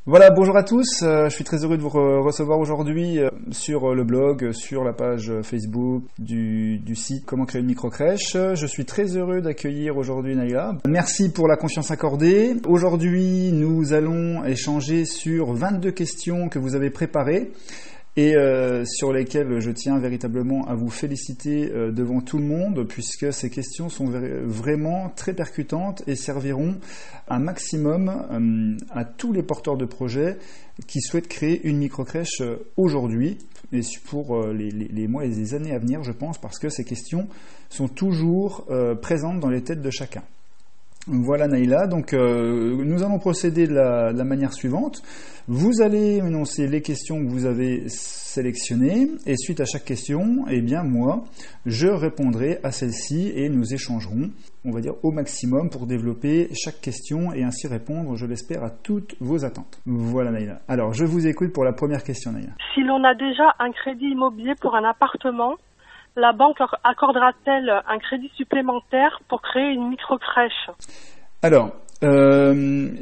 Voilà, bonjour à tous, je suis très heureux de vous recevoir aujourd'hui sur le blog, sur la page Facebook du site Comment créer une microcrèche. Je suis très heureux d'accueillir aujourd'hui Naïla. Merci pour la confiance accordée. Aujourd'hui, nous allons échanger sur 22 questions que vous avez préparées et sur lesquelles je tiens véritablement à vous féliciter devant tout le monde, puisque ces questions sont vraiment très percutantes et serviront un maximum à tous les porteurs de projets qui souhaitent créer une microcrèche aujourd'hui et pour les mois et les années à venir, je pense, parce que ces questions sont toujours présentes dans les têtes de chacun. Voilà Naïla, donc nous allons procéder de la manière suivante. Vous allez énoncer les questions que vous avez sélectionnées et suite à chaque question, eh bien moi, je répondrai à celle-ci et nous échangerons, on va dire au maximum pour développer chaque question et ainsi répondre, je l'espère, à toutes vos attentes. Voilà Naïla. Alors je vous écoute pour la première question Naïla. Si l'on a déjà un crédit immobilier pour un appartement, la banque accordera-t-elle un crédit supplémentaire pour créer une microcrèche ? Alors,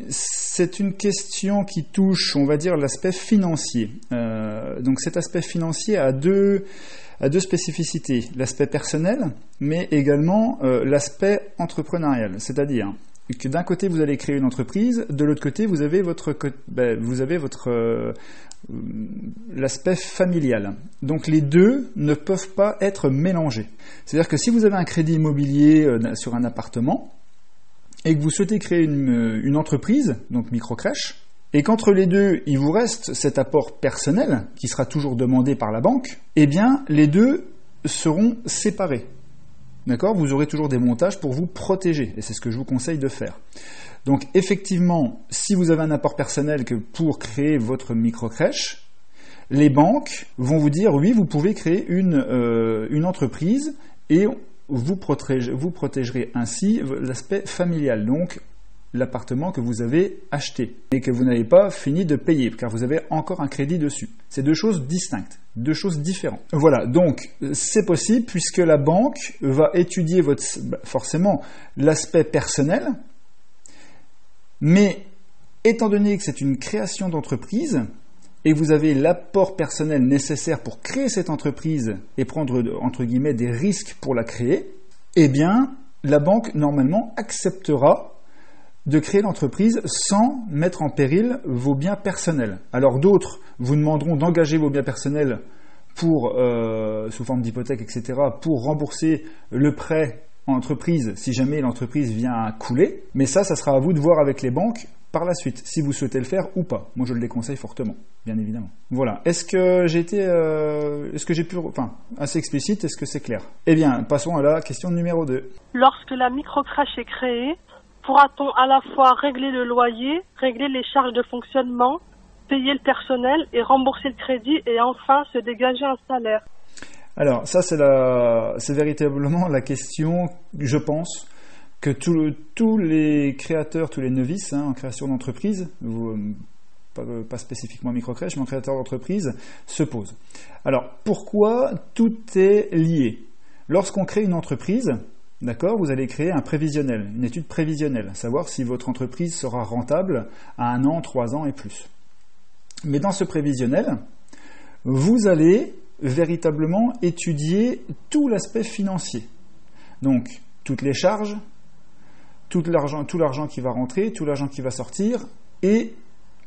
c'est une question qui touche, on va dire, l'aspect financier. Donc cet aspect financier a deux spécificités. L'aspect personnel, mais également l'aspect entrepreneurial. C'est-à-dire que d'un côté, vous allez créer une entreprise, de l'autre côté, vous avez l'aspect familial. Donc les deux ne peuvent pas être mélangés. C'est-à-dire que si vous avez un crédit immobilier sur un appartement et que vous souhaitez créer une entreprise, donc microcrèche, et qu'entre les deux, il vous reste cet apport personnel qui sera toujours demandé par la banque, eh bien les deux seront séparés. D'accord ? Vous aurez toujours des montages pour vous protéger, et c'est ce que je vous conseille de faire. Donc effectivement, si vous avez un apport personnel que pour créer votre microcrèche, les banques vont vous dire oui, vous pouvez créer une entreprise et vous protégerez ainsi l'aspect familial, donc l'appartement que vous avez acheté et que vous n'avez pas fini de payer car vous avez encore un crédit dessus. C'est deux choses distinctes, deux choses différentes. Voilà, donc c'est possible puisque la banque va étudier forcément l'aspect personnel, mais étant donné que c'est une création d'entreprise et que vous avez l'apport personnel nécessaire pour créer cette entreprise et prendre entre guillemets des risques pour la créer, eh bien la banque normalement acceptera de créer l'entreprise sans mettre en péril vos biens personnels. Alors d'autres vous demanderont d'engager vos biens personnels pour, sous forme d'hypothèque, etc., pour rembourser le prêt en entreprise si jamais l'entreprise vient à couler. Mais ça sera à vous de voir avec les banques par la suite, si vous souhaitez le faire ou pas. Moi, je le déconseille fortement, bien évidemment. Voilà. Est-ce que j'ai pu, assez explicite, est-ce que c'est clair ? Eh bien, passons à la question numéro 2. Lorsque la microcrèche est créée, pourra-t-on à la fois régler le loyer, régler les charges de fonctionnement, payer le personnel et rembourser le crédit et enfin se dégager un salaire ? Alors, ça, c'est véritablement la question, je pense, que tous les créateurs, tous les novices en création d'entreprise, pas spécifiquement microcrèche, mais en créateur d'entreprise, se posent. Alors, pourquoi tout est lié ? Lorsqu'on crée une entreprise, d'accord, vous allez créer un prévisionnel, une étude prévisionnelle, savoir si votre entreprise sera rentable à 1 an, 3 ans et plus. Mais dans ce prévisionnel, vous allez véritablement étudier tout l'aspect financier. Donc, toutes les charges, tout l'argent qui va rentrer, tout l'argent qui va sortir, et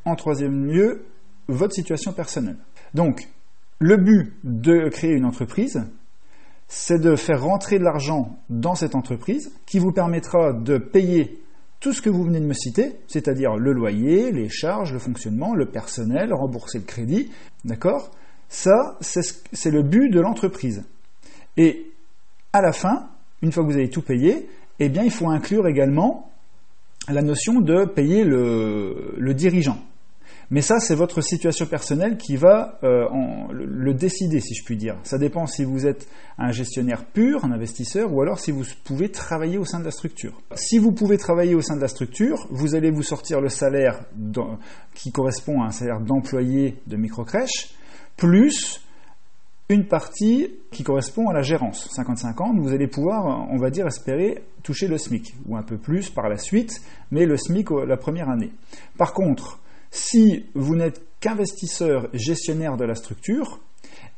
en troisième lieu, votre situation personnelle. Donc, le but de créer une entreprise, c'est de faire rentrer de l'argent dans cette entreprise qui vous permettra de payer tout ce que vous venez de me citer, c'est-à-dire le loyer, les charges, le fonctionnement, le personnel, rembourser le crédit, d'accord ? Ça, c'est le but de l'entreprise. Et à la fin, une fois que vous avez tout payé, eh bien, il faut inclure également la notion de payer le dirigeant. Mais ça, c'est votre situation personnelle qui va le décider, si je puis dire. Ça dépend si vous êtes un gestionnaire pur, un investisseur, ou alors si vous pouvez travailler au sein de la structure. Si vous pouvez travailler au sein de la structure, vous allez vous sortir le salaire qui correspond à un salaire d'employé de microcrèche, plus une partie qui correspond à la gérance. 50-50, vous allez pouvoir, on va dire, espérer toucher le SMIC, ou un peu plus par la suite, mais le SMIC la première année. Par contre, Si vous n'êtes qu'investisseur gestionnaire de la structure,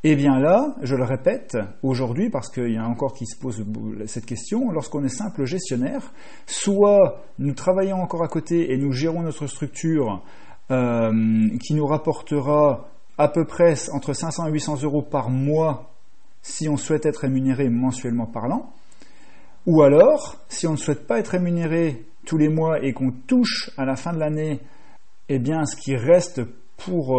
eh bien là, je le répète aujourd'hui, parce qu'il y en a encore qui se posent cette question, lorsqu'on est simple gestionnaire, soit nous travaillons encore à côté et nous gérons notre structure qui nous rapportera à peu près entre 500 et 800 euros par mois si on souhaite être rémunéré mensuellement parlant, ou alors, si on ne souhaite pas être rémunéré tous les mois et qu'on touche à la fin de l'année eh bien, ce qui reste pour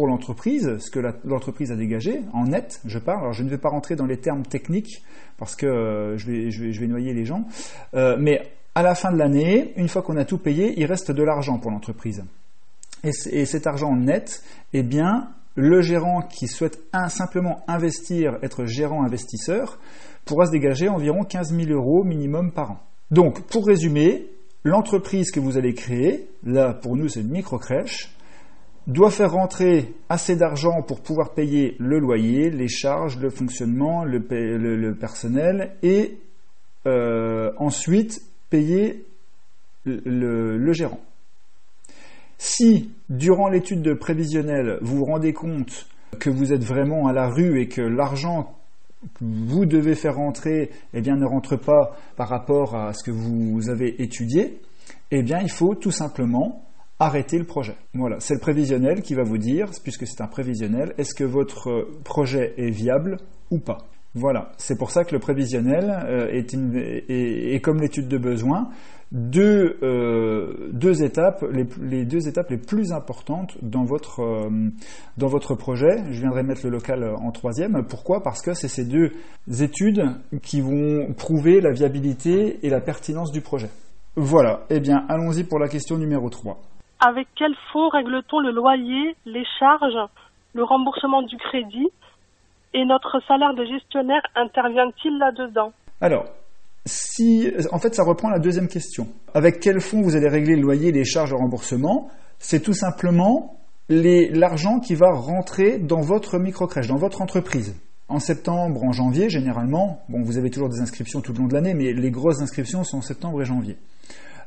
l'entreprise, ce que l'entreprise a dégagé, en net, je parle. Alors, je ne vais pas rentrer dans les termes techniques parce que je vais noyer les gens. Mais à la fin de l'année, une fois qu'on a tout payé, il reste de l'argent pour l'entreprise. Et cet argent net, eh bien, le gérant qui souhaite simplement investir, être gérant-investisseur, pourra se dégager environ 15 000 euros minimum par an. Donc, pour résumer, l'entreprise que vous allez créer, là pour nous c'est une micro-crèche, doit faire rentrer assez d'argent pour pouvoir payer le loyer, les charges, le fonctionnement, le personnel et ensuite payer le gérant. Si, durant l'étude prévisionnelle, vous vous rendez compte que vous êtes vraiment à la rue et que l'argent que vous devez faire rentrer eh bien, ne rentre pas par rapport à ce que vous avez étudié, eh bien, il faut tout simplement arrêter le projet. Voilà, c'est le prévisionnel qui va vous dire, puisque c'est un prévisionnel, est-ce que votre projet est viable ou pas. Voilà, c'est pour ça que le prévisionnel est comme l'étude de besoin, deux étapes, les deux étapes les plus importantes dans votre projet. Je viendrai mettre le local en troisième. Pourquoi ? Parce que c'est ces deux études qui vont prouver la viabilité et la pertinence du projet. Voilà, eh bien, allons-y pour la question numéro 3. Avec quel fonds règle-t-on le loyer, les charges, le remboursement du crédit et notre salaire de gestionnaire intervient-il là-dedans ? Alors, en fait, ça reprend la deuxième question. Avec quel fonds vous allez régler le loyer, les charges, le remboursement ? C'est tout simplement l'argent qui va rentrer dans votre microcrèche, dans votre entreprise. En septembre, en janvier, généralement, bon, vous avez toujours des inscriptions tout le long de l'année, mais les grosses inscriptions sont en septembre et janvier.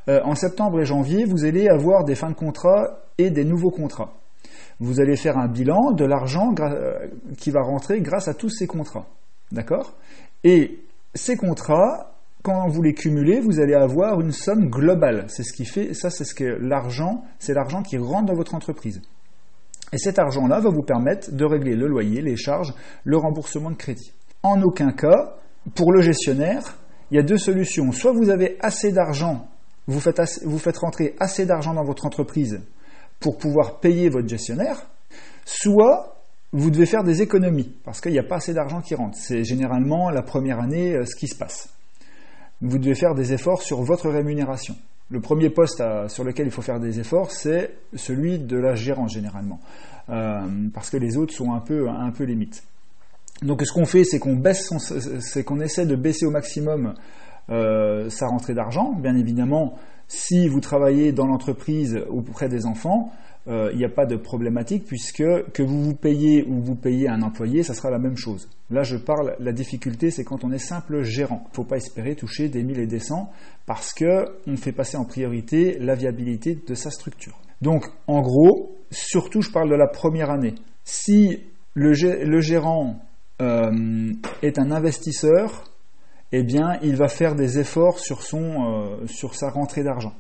En septembre et janvier, vous allez avoir des fins de contrat et des nouveaux contrats. Vous allez faire un bilan de l'argent qui va rentrer grâce à tous ces contrats. D'accord ? Et ces contrats, quand vous les cumulez, vous allez avoir une somme globale. C'est ce qui fait, ça c'est l'argent qui rentre dans votre entreprise. Et cet argent-là va vous permettre de régler le loyer, les charges, le remboursement de crédit. En aucun cas, pour le gestionnaire, il y a deux solutions. Soit vous avez assez d'argent, vous faites rentrer assez d'argent dans votre entreprise pour pouvoir payer votre gestionnaire, soit vous devez faire des économies, parce qu'il n'y a pas assez d'argent qui rentre. C'est généralement la première année ce qui se passe. Vous devez faire des efforts sur votre rémunération. Le premier poste sur lequel il faut faire des efforts, c'est celui de la gérance généralement, parce que les autres sont un peu limites. Donc ce qu'on fait, c'est qu'on essaie de baisser au maximum sa rentrée d'argent. Bien évidemment, si vous travaillez dans l'entreprise auprès des enfants, il n'y a pas de problématique puisque que vous payez ou vous payez un employé, ça sera la même chose. Là, la difficulté, c'est quand on est simple gérant. Il ne faut pas espérer toucher des 1000 et des 100 parce qu'on fait passer en priorité la viabilité de sa structure. Donc, en gros, surtout, je parle de la première année. Si le gérant est un investisseur, eh bien, il va faire des efforts sur sa rentrée d'argent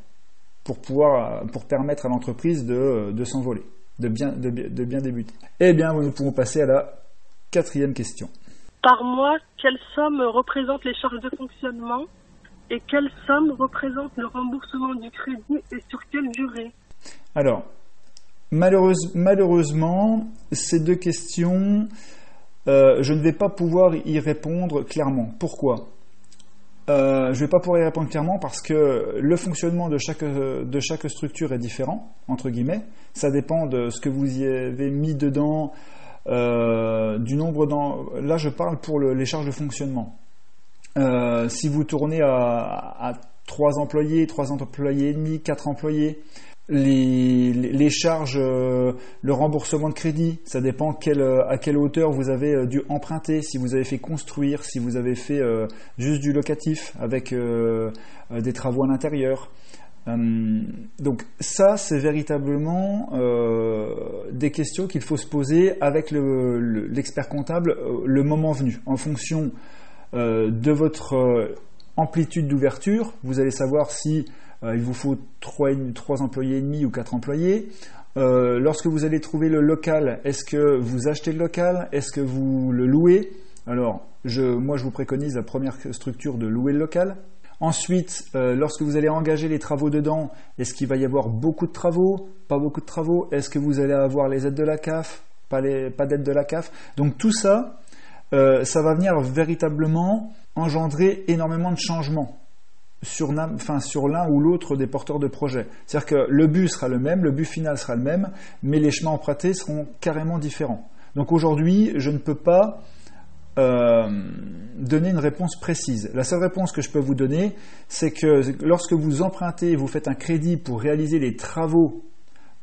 pour permettre à l'entreprise de s'envoler, de bien débuter. Eh bien, nous pouvons passer à la 4e question. Par mois, quelle somme représente les charges de fonctionnement et quelle somme représente le remboursement du crédit et sur quelle durée ? Alors, malheureusement, ces deux questions, je ne vais pas pouvoir y répondre clairement. Pourquoi ? Je ne vais pas pouvoir y répondre clairement parce que le fonctionnement de chaque structure est différent, entre guillemets. Ça dépend de ce que vous y avez mis dedans, du nombre là je parle pour les charges de fonctionnement. Si vous tournez à 3 employés et demi, 4 employés, les charges, le remboursement de crédit, ça dépend à quelle hauteur vous avez dû emprunter, si vous avez fait construire, si vous avez fait juste du locatif avec des travaux à l'intérieur. Donc ça, c'est véritablement des questions qu'il faut se poser avec l'expert comptable le moment venu. En fonction de votre amplitude d'ouverture, vous allez savoir si il vous faut 3 employés et demi ou 4 employés. Lorsque vous allez trouver le local, est-ce que vous achetez le local? Est-ce que vous le louez? Alors, moi je vous préconise la première structure de louer le local. Ensuite, lorsque vous allez engager les travaux dedans, est-ce qu'il va y avoir beaucoup de travaux? Pas beaucoup de travaux? Est-ce que vous allez avoir les aides de la CAF? Pas d'aide de la CAF? Donc tout ça, ça va venir véritablement engendrer énormément de changements sur l'un ou l'autre des porteurs de projet. C'est-à-dire que le but sera le même, le but final sera le même, mais les chemins empruntés seront carrément différents. Donc aujourd'hui, je ne peux pas donner une réponse précise. La seule réponse que je peux vous donner, c'est que lorsque vous empruntez, vous faites un crédit pour réaliser les travaux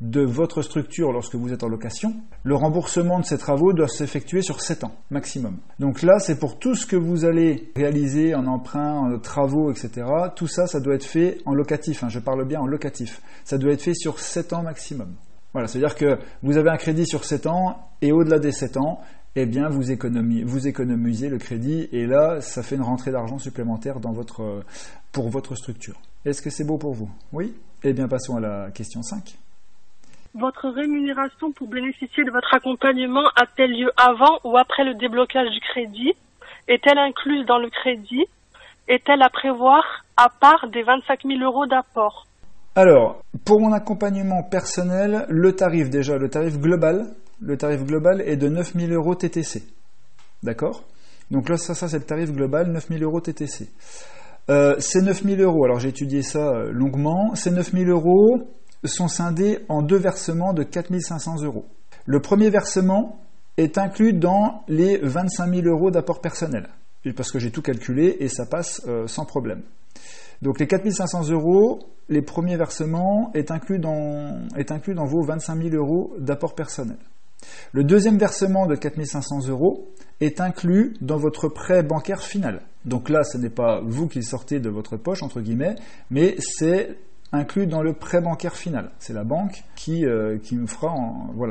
de votre structure lorsque vous êtes en location, le remboursement de ces travaux doit s'effectuer sur 7 ans maximum. Donc là, c'est pour tout ce que vous allez réaliser en emprunt, en travaux, etc. Tout ça, ça doit être fait en locatif. Je parle bien en locatif. Ça doit être fait sur 7 ans maximum. Voilà, c'est-à-dire que vous avez un crédit sur 7 ans et au-delà des 7 ans, eh bien, vous économisez le crédit et là, ça fait une rentrée d'argent supplémentaire pour votre structure. Est-ce que c'est beau pour vous? Oui? Eh bien, passons à la question 5. Votre rémunération pour bénéficier de votre accompagnement a-t-elle lieu avant ou après le déblocage du crédit? Est-elle incluse dans le crédit? Est-elle à prévoir à part des 25 000 € d'apport? Alors, pour mon accompagnement personnel, le tarif global est de 9 000 € TTC. D'accord? Donc là, ça c'est le tarif global, 9 000 € TTC. Ces 9 000 €, alors j'ai étudié ça longuement, ces 9 000 € sont scindés en 2 versements de 4 500 €. Le premier versement est inclus dans les 25 000 € d'apport personnel, parce que j'ai tout calculé et ça passe sans problème. Donc les 4 500 €, les premiers versements est inclus dans vos 25 000 € d'apport personnel. Le deuxième versement de 4 500 € est inclus dans votre prêt bancaire final. Donc là, ce n'est pas vous qui le sortez de votre poche, entre guillemets, mais c'est inclus dans le prêt bancaire final. C'est la banque qui me fera,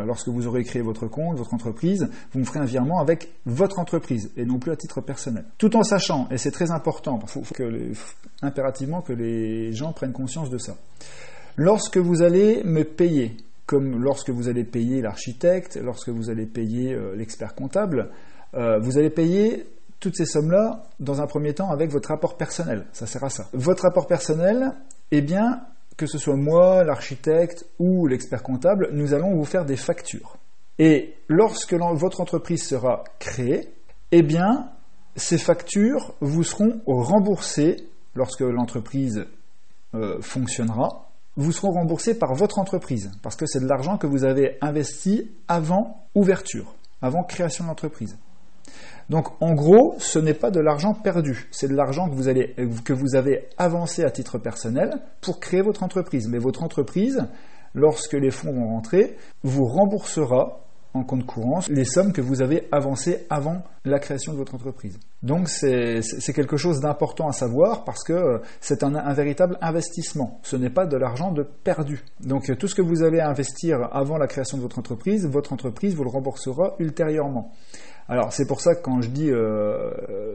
lorsque vous aurez créé votre compte, votre entreprise, vous me ferez un virement avec votre entreprise et non plus à titre personnel. Tout en sachant, et c'est très important, il faut impérativement que les gens prennent conscience de ça. Lorsque vous allez me payer, comme lorsque vous allez payer l'architecte, lorsque vous allez payer l'expert comptable, vous allez payer toutes ces sommes-là, dans un premier temps, avec votre rapport personnel. Ça sert à ça. Votre rapport personnel, eh bien, que ce soit moi, l'architecte ou l'expert comptable, nous allons vous faire des factures. Et lorsque votre entreprise sera créée, eh bien, ces factures vous seront remboursées lorsque l'entreprise fonctionnera. Vous seront remboursées par votre entreprise, parce que c'est de l'argent que vous avez investi avant ouverture, avant création de l'entreprise. Donc, en gros, ce n'est pas de l'argent perdu, c'est de l'argent que vous avez avancé à titre personnel pour créer votre entreprise. Mais votre entreprise, lorsque les fonds vont rentrer, vous remboursera en compte courant les sommes que vous avez avancées avant la création de votre entreprise. Donc, c'est quelque chose d'important à savoir parce que c'est un véritable investissement. Ce n'est pas de l'argent de perdu. Donc, tout ce que vous allez investir avant la création de votre entreprise vous le remboursera ultérieurement. Alors, c'est pour ça que quand je dis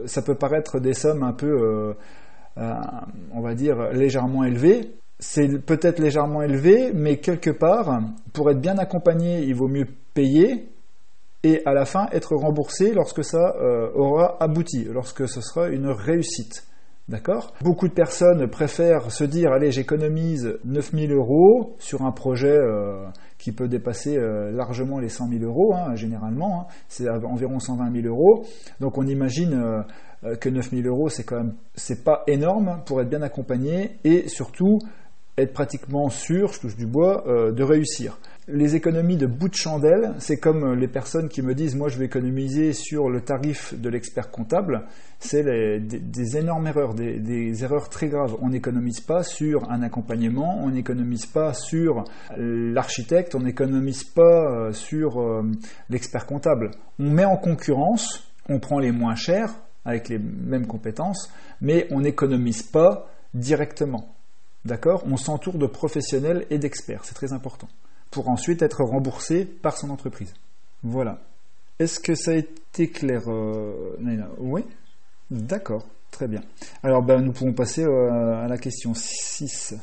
ça peut paraître des sommes un peu, on va dire, légèrement élevées. C'est peut-être légèrement élevé, mais quelque part, pour être bien accompagné, il vaut mieux payer et à la fin être remboursé lorsque ça aura abouti, lorsque ce sera une réussite. D'accord ? Beaucoup de personnes préfèrent se dire « Allez, j'économise 9 000 € sur un projet qui peut dépasser largement les 100 000 €, généralement, c'est environ 120 000 €. Donc on imagine que 9 000 €, c'est pas énorme pour être bien accompagné et surtout être pratiquement sûr, je touche du bois, de réussir. Les économies de bout de chandelle, c'est comme les personnes qui me disent « Moi, je vais économiser sur le tarif de l'expert comptable ». C'est des énormes erreurs, des erreurs très graves. On n'économise pas sur un accompagnement, on n'économise pas sur l'architecte, on n'économise pas sur l'expert comptable. On met en concurrence, on prend les moins chers avec les mêmes compétences, mais on n'économise pas directement. D'accord ? On s'entoure de professionnels et d'experts, c'est très important, pour ensuite être remboursé par son entreprise. Voilà. Est-ce que ça a été clair, Naïla ? Oui ? D'accord, très bien. Alors, nous pouvons passer à la question 6.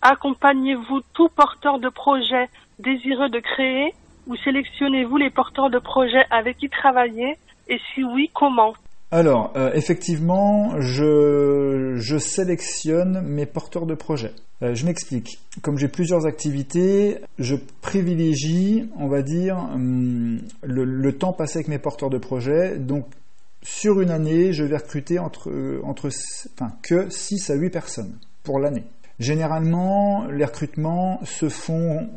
Accompagnez-vous tout porteur de projet désireux de créer ou sélectionnez-vous les porteurs de projet avec qui travailler et si oui, comment ? Alors, effectivement, je sélectionne mes porteurs de projet. Je m'explique. Comme j'ai plusieurs activités, je privilégie, on va dire, le temps passé avec mes porteurs de projet. Donc, sur une année, je vais recruter que 6 à 8 personnes pour l'année. Généralement, les recrutements se font,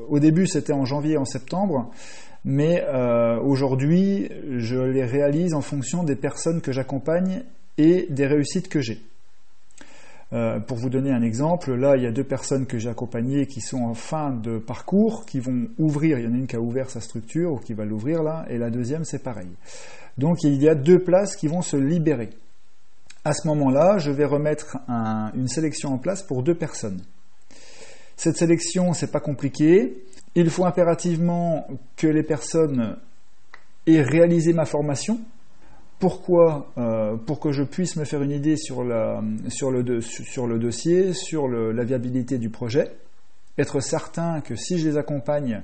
au début c'était en janvier et en septembre, mais aujourd'hui je les réalise en fonction des personnes que j'accompagne et des réussites que j'ai. Pour vous donner un exemple, là il y a 2 personnes que j'ai accompagnées qui sont en fin de parcours, qui vont ouvrir, il y en a une qui a ouvert sa structure ou qui va l'ouvrir là, et la deuxième c'est pareil. Donc il y a 2 places qui vont se libérer. À ce moment-là, je vais remettre une sélection en place pour 2 personnes. Cette sélection, c'est pas compliqué. Il faut impérativement que les personnes aient réalisé ma formation. Pourquoi ? Pour que je puisse me faire une idée sur le dossier, sur la viabilité du projet. Être certain que si je les accompagne,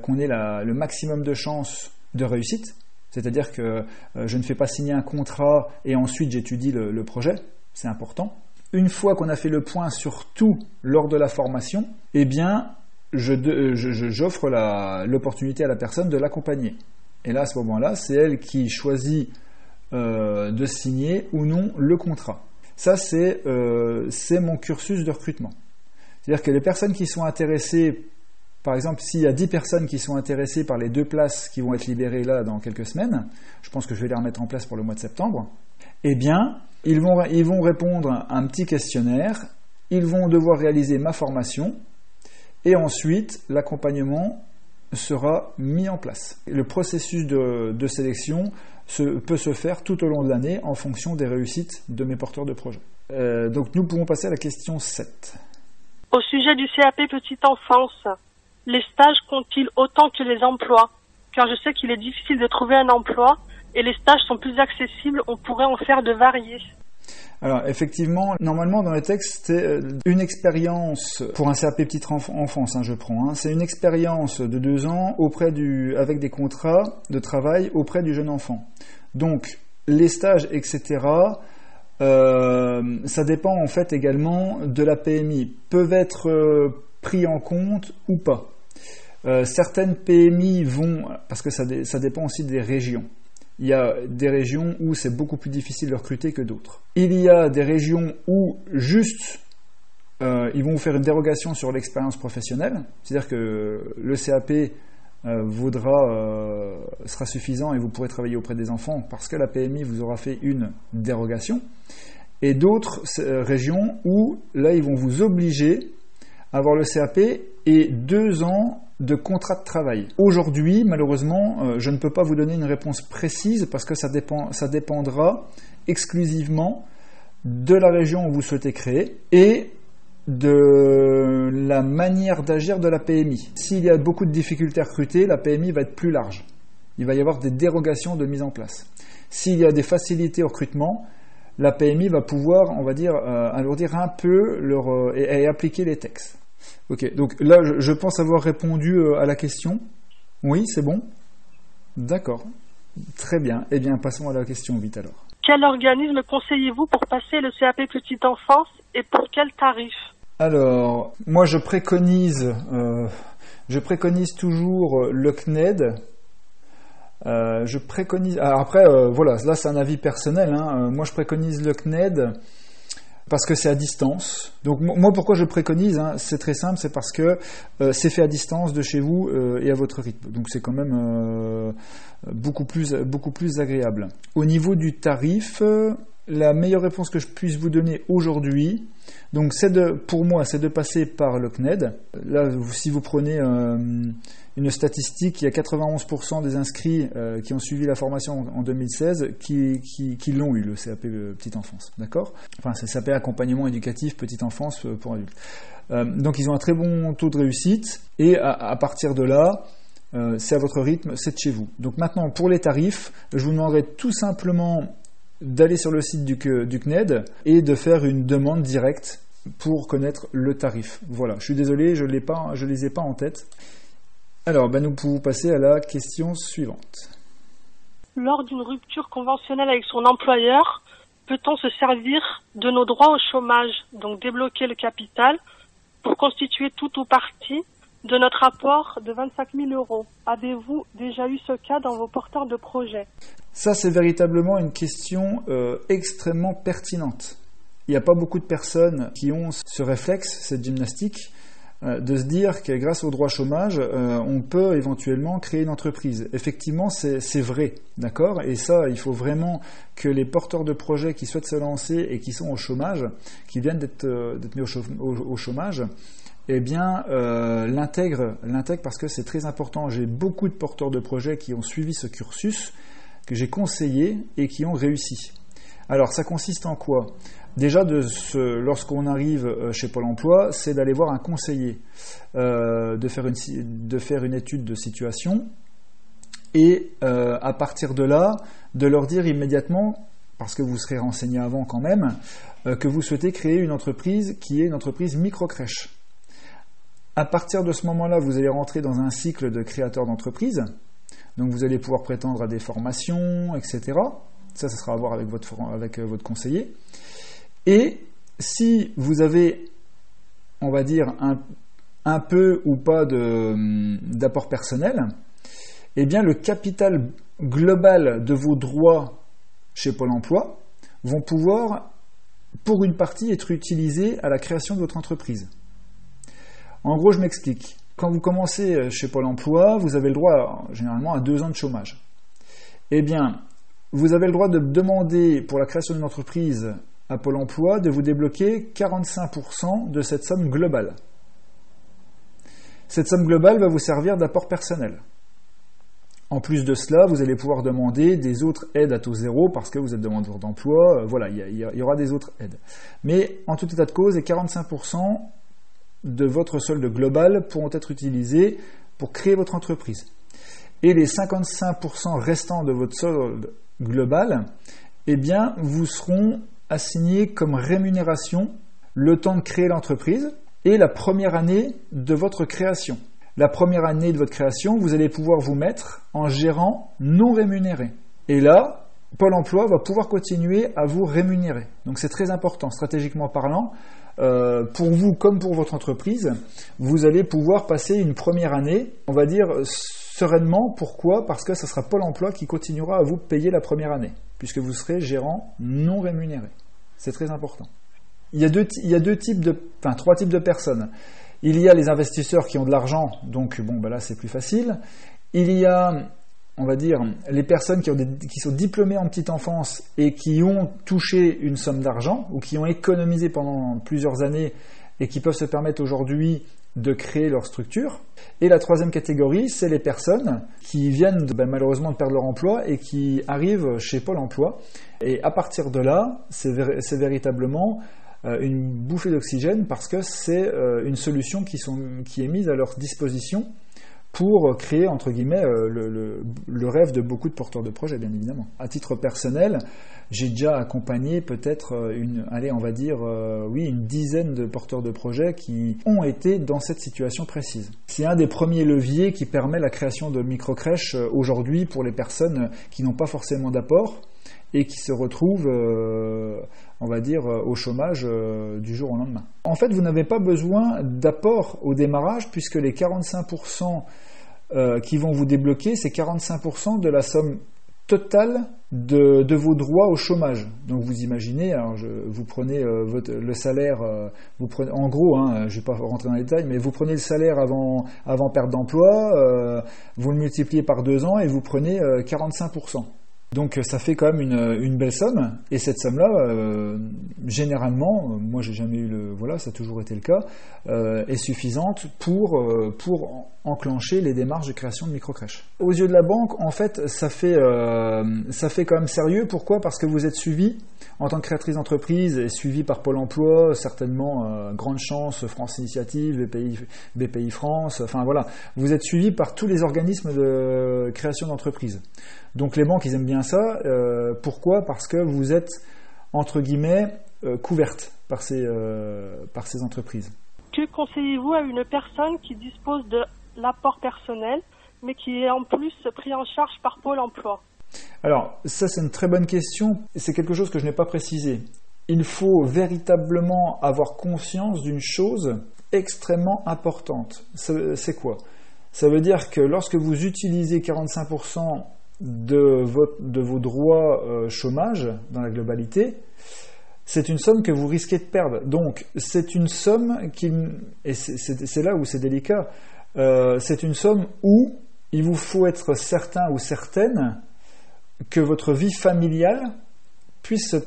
qu'on ait le maximum de chances de réussite. C'est-à-dire que je ne fais pas signer un contrat et ensuite j'étudie le projet, c'est important. Une fois qu'on a fait le point sur tout lors de la formation, eh bien, j'offre l'opportunité à la personne de l'accompagner. Et là, à ce moment-là, c'est elle qui choisit de signer ou non le contrat. Ça, c'est mon cursus de recrutement. C'est-à-dire que les personnes qui sont intéressées, par exemple, s'il y a 10 personnes qui sont intéressées par les 2 places qui vont être libérées là dans quelques semaines, je pense que je vais les remettre en place pour le mois de septembre, eh bien, ils vont répondre à un petit questionnaire, ils vont devoir réaliser ma formation, et ensuite, l'accompagnement sera mis en place. Le processus de sélection peut se faire tout au long de l'année en fonction des réussites de mes porteurs de projet. Donc, nous pouvons passer à la question 7. Au sujet du CAP Petite Enfance, les stages comptent-ils autant que les emplois ? Car je sais qu'il est difficile de trouver un emploi et les stages sont plus accessibles, on pourrait en faire de variés. Alors effectivement, normalement dans les textes, c'est une expérience pour un CAP Petite Enfance, je prends. C'est une expérience de 2 ans avec des contrats de travail auprès du jeune enfant. Donc les stages, etc., ça dépend en fait également de la PMI. Peuvent être pris en compte ou pas. Certaines PMI vont, parce que ça dépend aussi des régions. Il y a des régions où c'est beaucoup plus difficile de recruter que d'autres. Il y a des régions où juste ils vont vous faire une dérogation sur l'expérience professionnelle, c'est-à-dire que le CAP sera suffisant et vous pourrez travailler auprès des enfants parce que la PMI vous aura fait une dérogation. Et d'autres régions où là ils vont vous obliger à avoir le CAP et 2 ans de contrat de travail. Aujourd'hui, malheureusement, je ne peux pas vous donner une réponse précise parce que ça dépendra exclusivement de la région où vous souhaitez créer et de la manière d'agir de la PMI. S'il y a beaucoup de difficultés à recruter, la PMI va être plus large. Il va y avoir des dérogations de mise en place. S'il y a des facilités au recrutement, la PMI va pouvoir, on va dire, alourdir un peu et appliquer les textes. Ok, donc là, je pense avoir répondu à la question. Oui, c'est bon ? D'accord. Très bien. Eh bien, passons à la question 8 alors. Quel organisme conseillez-vous pour passer le CAP Petite Enfance et pour quel tarif ? Alors, moi, je préconise toujours le CNED. Je préconise. Alors après, voilà, là, c'est un avis personnel. Moi, je préconise le CNED. Parce que c'est à distance. Donc moi, pourquoi je préconise, c'est très simple, c'est parce que c'est fait à distance de chez vous et à votre rythme. Donc c'est quand même beaucoup plus agréable. Au niveau du tarif, la meilleure réponse que je puisse vous donner aujourd'hui, donc pour moi, c'est de passer par le CNED. Là, si vous prenez une statistique, il y a 91% des inscrits qui ont suivi la formation en 2016 qui l'ont eu, le CAP Petite Enfance, d'accord ? Enfin, c'est CAP Accompagnement Éducatif Petite Enfance pour adultes. Donc ils ont un très bon taux de réussite, et à partir de là, c'est à votre rythme, c'est de chez vous. Donc maintenant, pour les tarifs, je vous demanderai tout simplement d'aller sur le site du CNED et de faire une demande directe pour connaître le tarif. Voilà, je suis désolé, je les ai pas en tête. Alors, nous pouvons passer à la question suivante. Lors d'une rupture conventionnelle avec son employeur, peut-on se servir de nos droits au chômage, donc débloquer le capital, pour constituer tout ou partie de notre apport de 25 000 euros. Avez-vous déjà eu ce cas dans vos porteurs de projet ? Ça, c'est véritablement une question extrêmement pertinente. Il n'y a pas beaucoup de personnes qui ont ce réflexe, cette gymnastique, de se dire que grâce au droit chômage, on peut éventuellement créer une entreprise. Effectivement, c'est vrai, d'accord ? Et ça, il faut vraiment que les porteurs de projets qui souhaitent se lancer et qui sont au chômage, qui viennent d'être mis au chômage, eh bien, l'intègre parce que c'est très important. J'ai beaucoup de porteurs de projets qui ont suivi ce cursus, que j'ai conseillé et qui ont réussi. Alors, ça consiste en quoi ? Déjà, lorsqu'on arrive chez Pôle emploi, c'est d'aller voir un conseiller, de faire une étude de situation, et à partir de là, de leur dire immédiatement, parce que vous serez renseigné avant quand même, que vous souhaitez créer une entreprise qui est une entreprise micro-crèche. À partir de ce moment-là, vous allez rentrer dans un cycle de créateur d'entreprise, donc vous allez pouvoir prétendre à des formations, etc. Ça sera à voir avec votre conseiller. Et si vous avez, on va dire, un peu ou pas d'apport personnel, eh bien le capital global de vos droits chez Pôle emploi vont pouvoir, pour une partie, être utilisés à la création de votre entreprise. En gros, je m'explique. Quand vous commencez chez Pôle emploi, vous avez le droit, généralement, à 2 ans de chômage. Eh bien, vous avez le droit de demander, pour la création d'une entreprise à Pôle emploi, de vous débloquer 45% de cette somme globale. Cette somme globale va vous servir d'apport personnel. En plus de cela, vous allez pouvoir demander des autres aides à taux zéro parce que vous êtes demandeur d'emploi. Voilà, il y aura des autres aides. Mais en tout état de cause, les 45% de votre solde global pourront être utilisés pour créer votre entreprise. Et les 55% restants de votre solde global, eh bien, vous seront assignés comme rémunération le temps de créer l'entreprise et la première année de votre création. La première année de votre création, vous allez pouvoir vous mettre en gérant non rémunéré. Et là, Pôle emploi va pouvoir continuer à vous rémunérer. Donc c'est très important, stratégiquement parlant. Pour vous comme pour votre entreprise, vous allez pouvoir passer une première année, on va dire, sereinement. Pourquoi ? Parce que ce sera Pôle emploi qui continuera à vous payer la première année, puisque vous serez gérant non rémunéré. C'est très important. Il y a trois types de personnes. Il y a les investisseurs qui ont de l'argent, donc là c'est plus facile. Il y a, on va dire, les personnes qui sont diplômées en petite enfance et qui ont touché une somme d'argent ou qui ont économisé pendant plusieurs années et qui peuvent se permettre aujourd'hui de créer leur structure. Et la troisième catégorie, c'est les personnes qui viennent malheureusement de perdre leur emploi et qui arrivent chez Pôle emploi. Et à partir de là, c'est véritablement une bouffée d'oxygène parce que c'est une solution qui est mise à leur disposition pour créer, entre guillemets, le rêve de beaucoup de porteurs de projets, bien évidemment. À titre personnel, j'ai déjà accompagné peut-être une dizaine de porteurs de projets qui ont été dans cette situation précise. C'est un des premiers leviers qui permet la création de micro-crèches aujourd'hui pour les personnes qui n'ont pas forcément d'apport et qui se retrouvent, au chômage du jour au lendemain. En fait, vous n'avez pas besoin d'apport au démarrage, puisque les 45% qui vont vous débloquer, c'est 45% de la somme totale de vos droits au chômage. Donc vous imaginez, vous prenez le salaire, en gros, je ne vais pas rentrer dans les détails, mais vous prenez le salaire avant perte d'emploi, vous le multipliez par 2 ans et vous prenez 45%. Donc ça fait quand même une belle somme, et cette somme-là, généralement, moi j'ai jamais eu ça a toujours été le cas, est suffisante pour enclencher les démarches de création de microcrèches. Aux yeux de la banque, en fait, ça fait quand même sérieux. Pourquoi ? Parce que vous êtes suivi en tant que créatrice d'entreprise et suivi par Pôle emploi, certainement Grande Chance, France Initiative, BPI France, enfin voilà, vous êtes suivi par tous les organismes de création d'entreprise. Donc les banques, ils aiment bien ça. Pourquoi ? Parce que vous êtes, entre guillemets, couverte par ces entreprises. Que conseillez-vous à une personne qui dispose de l'apport personnel, mais qui est en plus pris en charge par Pôle emploi ? Alors, ça c'est une très bonne question. C'est quelque chose que je n'ai pas précisé. Il faut véritablement avoir conscience d'une chose extrêmement importante. C'est quoi ? Ça veut dire que lorsque vous utilisez 45% de vos droits chômage dans la globalité, c'est une somme que vous risquez de perdre. Donc, c'est une somme et c'est là où c'est délicat, c'est une somme où il vous faut être certain ou certaine que votre vie familiale puissiez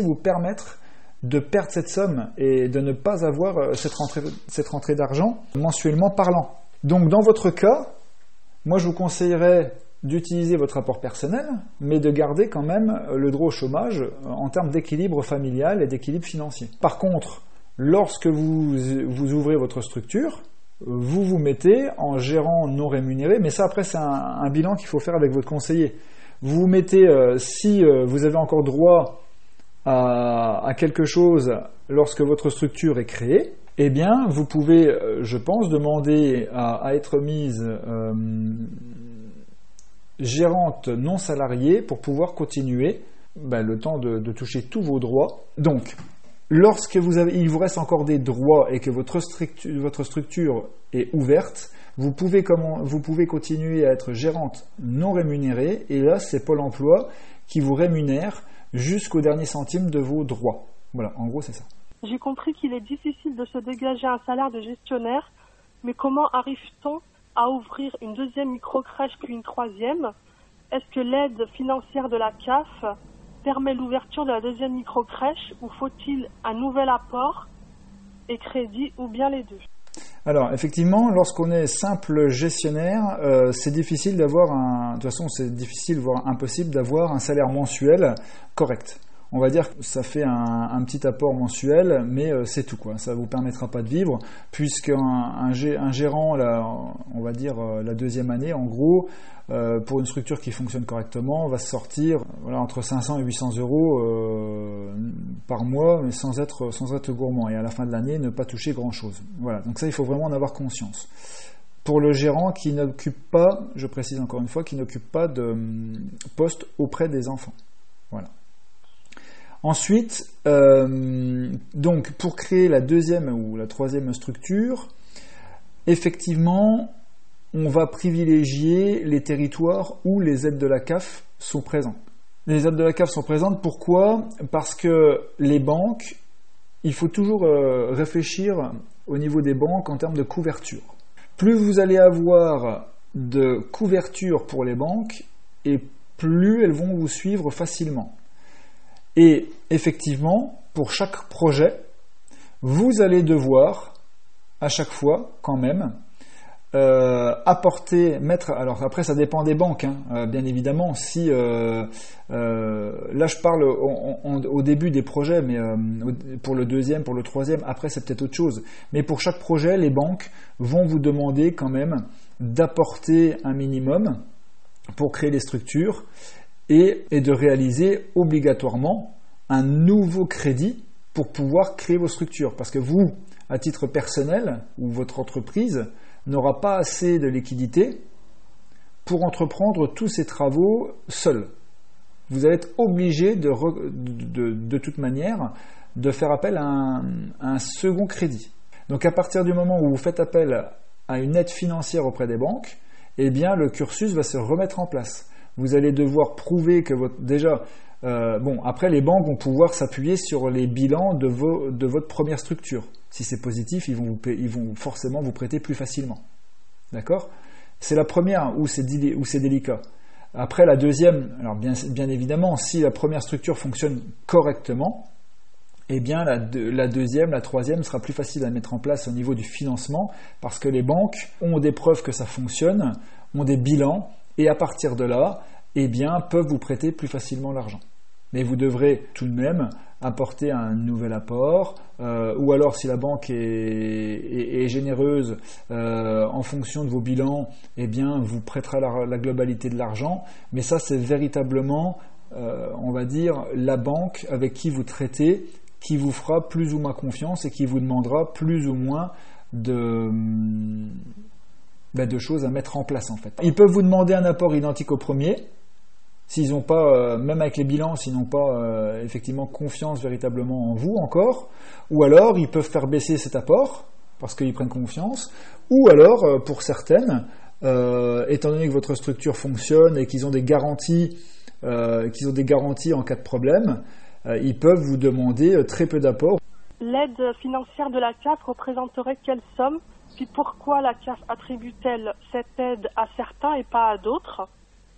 vous permettre de perdre cette somme et de ne pas avoir cette rentrée d'argent mensuellement parlant. Donc, dans votre cas, moi, je vous conseillerais d'utiliser votre apport personnel, mais de garder quand même le droit au chômage en termes d'équilibre familial et d'équilibre financier. Par contre, lorsque vous ouvrez votre structure, vous vous mettez en gérant non rémunéré, mais ça après c'est un bilan qu'il faut faire avec votre conseiller. Vous vous mettez, si vous avez encore droit à quelque chose lorsque votre structure est créée, eh bien vous pouvez, je pense, demander à être mise gérante non salariée pour pouvoir continuer le temps de toucher tous vos droits. Donc, lorsque il vous reste encore des droits et que votre structure est ouverte, vous pouvez continuer à être gérante non rémunérée, et là c'est Pôle emploi qui vous rémunère jusqu'au dernier centime de vos droits. Voilà, en gros c'est ça. J'ai compris qu'il est difficile de se dégager un salaire de gestionnaire, mais comment arrive-t-on à ouvrir une deuxième microcrèche puis une troisième? Est-ce que l'aide financière de la CAF permet l'ouverture de la deuxième microcrèche, ou faut-il un nouvel apport et crédit, ou bien les deux? Alors effectivement, lorsqu'on est simple gestionnaire, c'est difficile d'avoir de toute façon c'est difficile voire impossible d'avoir un salaire mensuel correct. On va dire que ça fait un petit apport mensuel, mais c'est tout quoi. Ça ne vous permettra pas de vivre, puisqu'un gérant, on va dire la deuxième année, en gros, pour une structure qui fonctionne correctement, va se sortir entre 500 et 800 euros par mois, mais sans être gourmand. Et à la fin de l'année, ne pas toucher grand-chose. Voilà. Donc ça, il faut vraiment en avoir conscience. Pour le gérant qui n'occupe pas, je précise encore une fois, qui n'occupe pas de poste auprès des enfants. Voilà. Ensuite, donc pour créer la deuxième ou la troisième structure, effectivement, on va privilégier les territoires où les aides de la CAF sont présentes. Les aides de la CAF sont présentes, pourquoi ? Parce que les banques, il faut toujours réfléchir au niveau des banques en termes de couverture. Plus vous allez avoir de couverture pour les banques, et plus elles vont vous suivre facilement. Et effectivement, pour chaque projet, vous allez devoir, à chaque fois, quand même, alors après ça dépend des banques, bien évidemment, si, là je parle au début des projets, mais pour le deuxième, pour le troisième, après c'est peut-être autre chose. Mais pour chaque projet, les banques vont vous demander quand même d'apporter un minimum pour créer les structures, et de réaliser obligatoirement un nouveau crédit pour pouvoir créer vos structures. Parce que vous, à titre personnel, ou votre entreprise, n'aura pas assez de liquidité pour entreprendre tous ces travaux seul. Vous allez être obligé de toute manière de faire appel à un second crédit. Donc à partir du moment où vous faites appel à une aide financière auprès des banques, eh bien le cursus va se remettre en place. Vous allez devoir prouver que après les banques vont pouvoir s'appuyer sur les bilans de votre première structure. Si c'est positif, ils vont forcément vous prêter plus facilement. D'accord ? C'est la première où c'est délicat. Après la deuxième, alors bien évidemment, si la première structure fonctionne correctement, eh bien la deuxième, la troisième sera plus facile à mettre en place au niveau du financement, parce que les banques ont des preuves que ça fonctionne, ont des bilans, et à partir de là, eh bien, peuvent vous prêter plus facilement l'argent. Mais vous devrez tout de même apporter un nouvel apport, ou alors si la banque est généreuse en fonction de vos bilans, eh bien vous prêtera la globalité de l'argent. Mais ça, c'est véritablement, on va dire, la banque avec qui vous traitez, qui vous fera plus ou moins confiance et qui vous demandera plus ou moins de choses à mettre en place en fait. Ils peuvent vous demander un apport identique au premier, s'ils n'ont pas, même avec les bilans, s'ils n'ont pas effectivement confiance véritablement en vous encore, ou alors ils peuvent faire baisser cet apport, parce qu'ils prennent confiance, ou alors, pour certaines, étant donné que votre structure fonctionne et qu'ils ont des garanties en cas de problème, ils peuvent vous demander très peu d'apport. L'aide financière de la CAF représenterait quelle somme? Puis pourquoi la CAF attribue-t-elle cette aide à certains et pas à d'autres?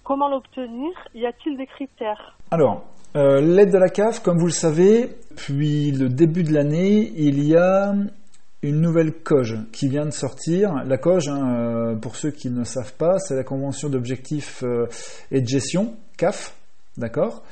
Comment l'obtenir? Y a-t-il des critères? Alors, l'aide de la CAF, comme vous le savez, depuis le début de l'année, il y a une nouvelle COG qui vient de sortir. La COG, pour ceux qui ne savent pas, c'est la Convention d'objectifs et de gestion, CAF, d'accord ?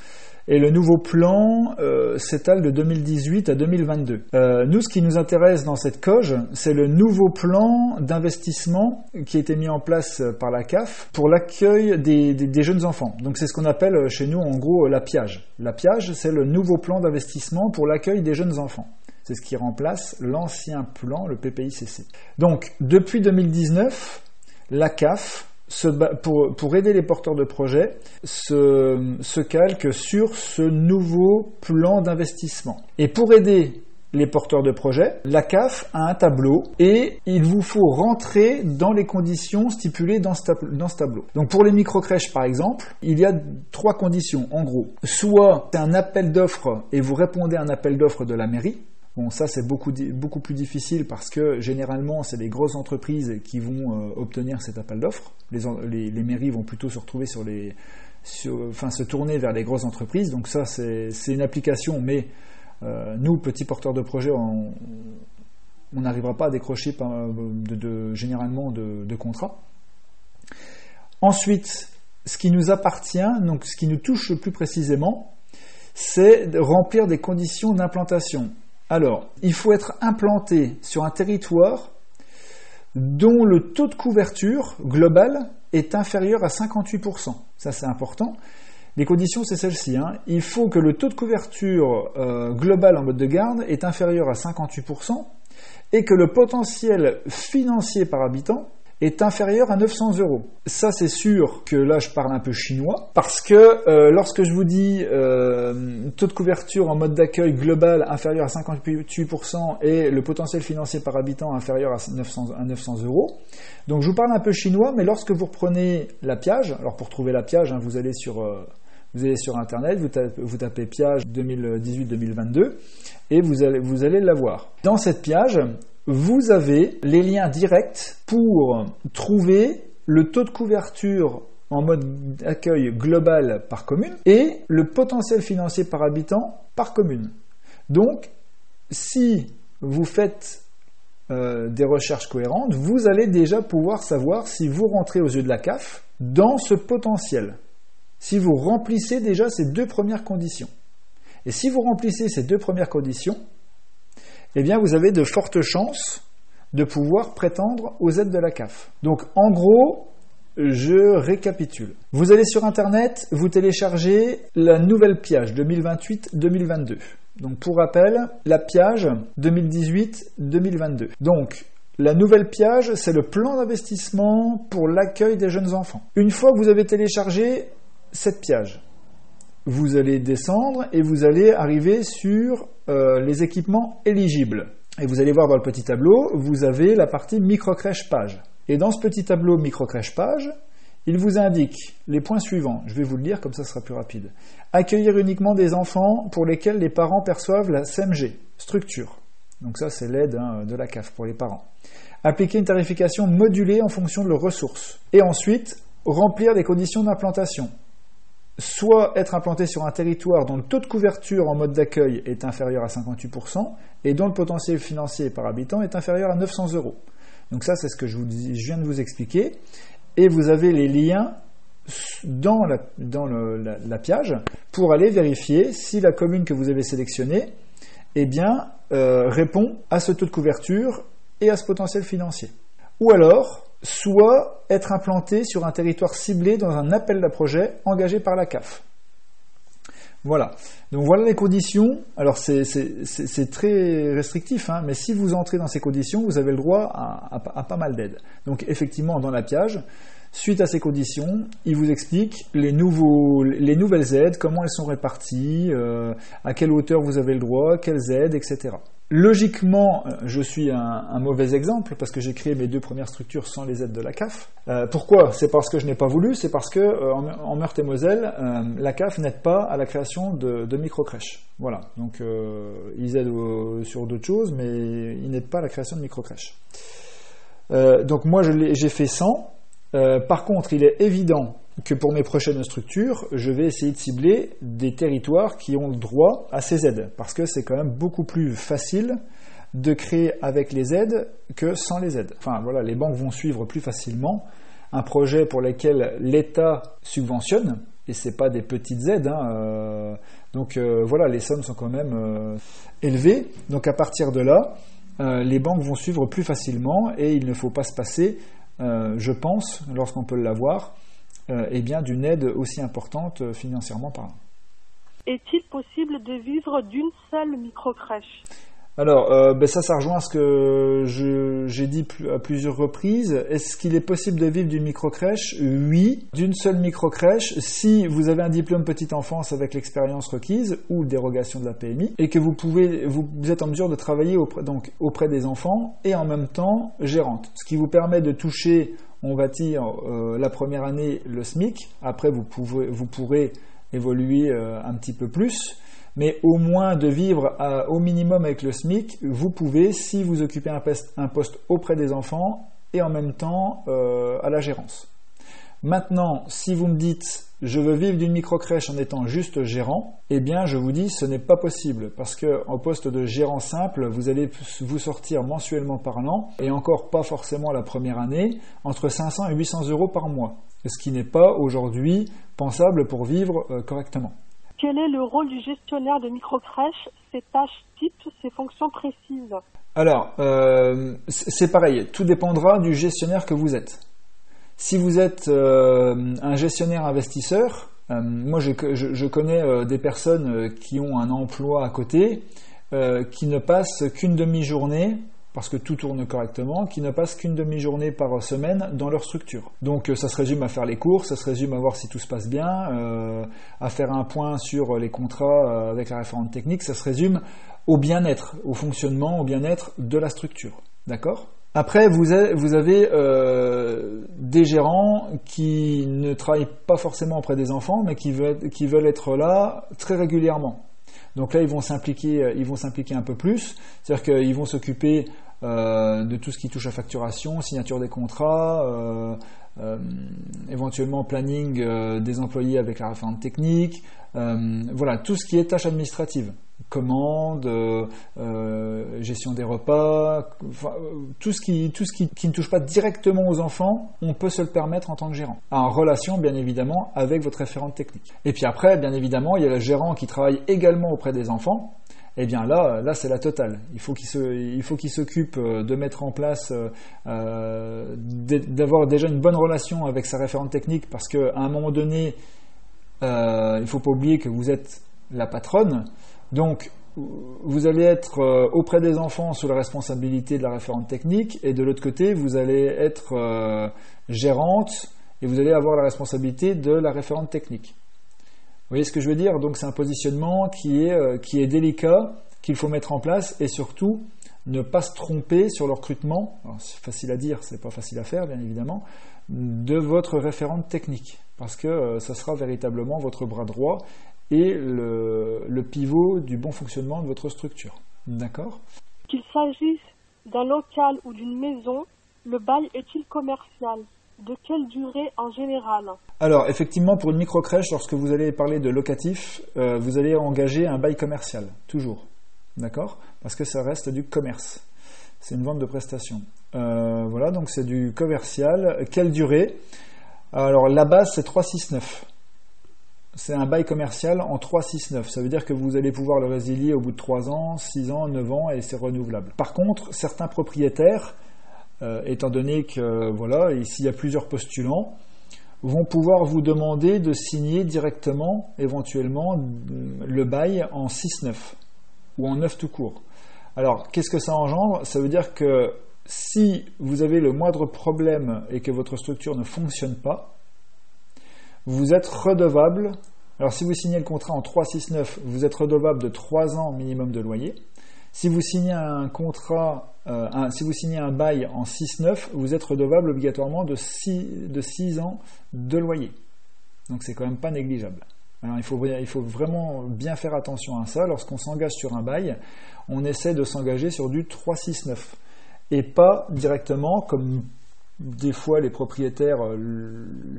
Et le nouveau plan s'étale de 2018 à 2022. Nous, ce qui nous intéresse dans cette COG, c'est le nouveau plan d'investissement qui a été mis en place par la CAF pour l'accueil des jeunes enfants. Donc c'est ce qu'on appelle chez nous en gros la PIAGE. La PIAGE, c'est le nouveau plan d'investissement pour l'accueil des jeunes enfants. C'est ce qui remplace l'ancien plan, le PPICC. Donc depuis 2019, la CAF, pour aider les porteurs de projets, se calque sur ce nouveau plan d'investissement. Et pour aider les porteurs de projets, la CAF a un tableau et il vous faut rentrer dans les conditions stipulées dans ce tableau. Donc pour les microcrèches par exemple, il y a 3 conditions en gros. Soit c'est un appel d'offres et vous répondez à un appel d'offres de la mairie. Bon, ça c'est beaucoup plus difficile parce que généralement c'est les grosses entreprises qui vont obtenir cet appel d'offres. Les mairies vont plutôt se retrouver se tourner vers les grosses entreprises. Donc ça c'est une application, mais nous petits porteurs de projets, on n'arrivera pas à décrocher généralement de contrats. Ensuite, ce qui nous appartient, donc ce qui nous touche le plus précisément, c'est de remplir des conditions d'implantation. Alors, il faut être implanté sur un territoire dont le taux de couverture global est inférieur à 58%. Ça, c'est important. Les conditions, c'est celle-ci. Il faut que le taux de couverture global en mode de garde est inférieur à 58% et que le potentiel financier par habitant est inférieur à 900 €. Ça, c'est sûr que là, je parle un peu chinois, parce que lorsque je vous dis taux de couverture en mode d'accueil global inférieur à 58% et le potentiel financier par habitant inférieur à 900 €, donc je vous parle un peu chinois, mais lorsque vous reprenez la PIAGE, alors pour trouver la PIAGE, vous allez sur Internet, vous tapez PIAGE 2018-2022 et vous allez la voir. Dans cette PIAGE, vous avez les liens directs pour trouver le taux de couverture en mode accueil global par commune et le potentiel financier par habitant par commune. Donc, si vous faites des recherches cohérentes, vous allez déjà pouvoir savoir si vous rentrez aux yeux de la CAF dans ce potentiel. Si vous remplissez déjà ces 2 premières conditions. Et si vous remplissez ces 2 premières conditions, eh bien vous avez de fortes chances de pouvoir prétendre aux aides de la CAF. Donc en gros, je récapitule. Vous allez sur Internet, vous téléchargez la nouvelle PIAGE 2028-2022. Donc pour rappel, la PIAGE 2018-2022. Donc la nouvelle PIAGE, c'est le plan d'investissement pour l'accueil des jeunes enfants. Une fois que vous avez téléchargé cette PIAGE, vous allez descendre et vous allez arriver sur les équipements éligibles. Et vous allez voir dans le petit tableau, vous avez la partie microcrèche page. Et dans ce petit tableau microcrèche page, il vous indique les points suivants. Je vais vous le lire, comme ça sera plus rapide. Accueillir uniquement des enfants pour lesquels les parents perçoivent la CMG, structure. Donc ça, c'est l'aide de la CAF pour les parents. Appliquer une tarification modulée en fonction de leurs ressources. Et ensuite, remplir les conditions d'implantation. Soit être implanté sur un territoire dont le taux de couverture en mode d'accueil est inférieur à 58% et dont le potentiel financier par habitant est inférieur à 900 euros. Donc ça, c'est ce que je viens de vous expliquer. Et vous avez les liens dans la piage pour aller vérifier si la commune que vous avez sélectionnée répond à ce taux de couverture et à ce potentiel financier. Ou alors, soit être implanté sur un territoire ciblé dans un appel à projet engagé par la CAF. Voilà. Donc voilà les conditions. Alors c'est très restrictif, mais si vous entrez dans ces conditions, vous avez le droit à pas mal d'aides. Donc effectivement, dans la piage, suite à ces conditions, il vous explique les nouvelles aides, comment elles sont réparties, à quelle hauteur vous avez le droit, quelles aides, etc. Logiquement, je suis un mauvais exemple parce que j'ai créé mes 2 premières structures sans les aides de la CAF. Pourquoi ? C'est parce que je n'ai pas voulu, c'est parce que en Meurthe-et-Moselle, la CAF n'aide pas à la création de microcrèches. Voilà, donc ils aident sur d'autres choses, mais ils n'aident pas à la création de microcrèches. Donc moi, j'ai fait 100. Par contre, il est évident que pour mes prochaines structures, je vais essayer de cibler des territoires qui ont le droit à ces aides, parce que c'est quand même beaucoup plus facile de créer avec les aides que sans les aides. Enfin voilà, les banques vont suivre plus facilement un projet pour lequel l'État subventionne, et c'est pas des petites aides, donc voilà, les sommes sont quand même élevées. Donc à partir de là, les banques vont suivre plus facilement, et il ne faut pas se passer, je pense, lorsqu'on peut l'avoir, d'une aide aussi importante financièrement parlant. Est-il possible de vivre d'une seule microcrèche ? Alors, ça rejoint ce que j'ai dit à plusieurs reprises. Est-ce qu'il est possible de vivre d'une microcrèche ? Oui, d'une seule microcrèche, si vous avez un diplôme petite enfance avec l'expérience requise ou dérogation de la PMI, et que vous êtes en mesure de travailler auprès des enfants et en même temps gérante. Ce qui vous permet de toucher, on va dire, la première année le SMIC. Après, vous pourrez évoluer un petit peu plus. Mais au moins de vivre au minimum avec le SMIC, vous pouvez, si vous occupez un poste auprès des enfants et en même temps à la gérance. Maintenant, si vous me dites « je veux vivre d'une microcrèche en étant juste gérant », eh bien je vous dis ce n'est pas possible, parce qu'en poste de gérant simple, vous allez vous sortir mensuellement parlant, et encore pas forcément la première année, entre 500 et 800 euros par mois, ce qui n'est pas aujourd'hui pensable pour vivre correctement. Quel est le rôle du gestionnaire de microcrèche, ses tâches types, ses fonctions précises ? Alors, c'est pareil, tout dépendra du gestionnaire que vous êtes. Si vous êtes un gestionnaire investisseur, moi je connais des personnes qui ont un emploi à côté, qui ne passent qu'une demi-journée, parce que tout tourne correctement, qui ne passent qu'une demi-journée par semaine dans leur structure. Donc ça se résume à faire les courses, ça se résume à voir si tout se passe bien, à faire un point sur les contrats avec la référente technique, ça se résume au bien-être, au fonctionnement, au bien-être de la structure. D'accord ? Après, vous avez des gérants qui ne travaillent pas forcément auprès des enfants, mais qui veulent être là très régulièrement. Donc là, ils vont s'impliquer un peu plus, c'est-à-dire qu'ils vont s'occuper de tout ce qui touche à facturation, signature des contrats, éventuellement planning des employés avec la référente technique, voilà, tout ce qui est tâches administratives, commandes, gestion des repas, tout ce qui ne touche pas directement aux enfants, on peut se le permettre en tant que gérant, en relation bien évidemment avec votre référente technique. Et puis après, bien évidemment, il y a le gérant qui travaille également auprès des enfants. Eh bien là c'est la totale. Il faut qu'il s'occupe de mettre en place, d'avoir déjà une bonne relation avec sa référente technique, parce qu'à un moment donné, il ne faut pas oublier que vous êtes la patronne. Donc vous allez être auprès des enfants sous la responsabilité de la référente technique, et de l'autre côté, vous allez être gérante et vous allez avoir la responsabilité de la référente technique. Vous voyez ce que je veux dire ? Donc c'est un positionnement qui est délicat, qu'il faut mettre en place, et surtout ne pas se tromper sur le recrutement. Alors, c'est facile à dire, c'est pas facile à faire bien évidemment, de votre référente technique, parce que ça sera véritablement votre bras droit et le pivot du bon fonctionnement de votre structure. D'accord ? Qu'il s'agisse d'un local ou d'une maison, le bail est-il commercial ? De quelle durée en général? Alors, effectivement, pour une microcrèche, lorsque vous allez parler de locatif, vous allez engager un bail commercial, toujours. D'accord? Parce que ça reste du commerce. C'est une vente de prestations. Voilà, donc c'est du commercial. Quelle durée? Alors, la base, c'est 369. C'est un bail commercial en 369. Ça veut dire que vous allez pouvoir le résilier au bout de 3 ans, 6 ans, 9 ans, et c'est renouvelable. Par contre, certains propriétaires, étant donné que, voilà, ici il y a plusieurs postulants, vont pouvoir vous demander de signer directement, éventuellement, le bail en 6-9 ou en 9 tout court. Alors, qu'est-ce que ça engendre? Ça veut dire que si vous avez le moindre problème et que votre structure ne fonctionne pas, vous êtes redevable. Alors, si vous signez le contrat en 3-6-9, vous êtes redevable de 3 ans minimum de loyer. Si vous signez un contrat, si vous signez un bail en 6-9, vous êtes redevable obligatoirement de 6 ans de loyer. Donc c'est quand même pas négligeable. Alors il faut vraiment bien faire attention à ça. Lorsqu'on s'engage sur un bail, on essaie de s'engager sur du 3-6-9 et pas directement comme des fois les propriétaires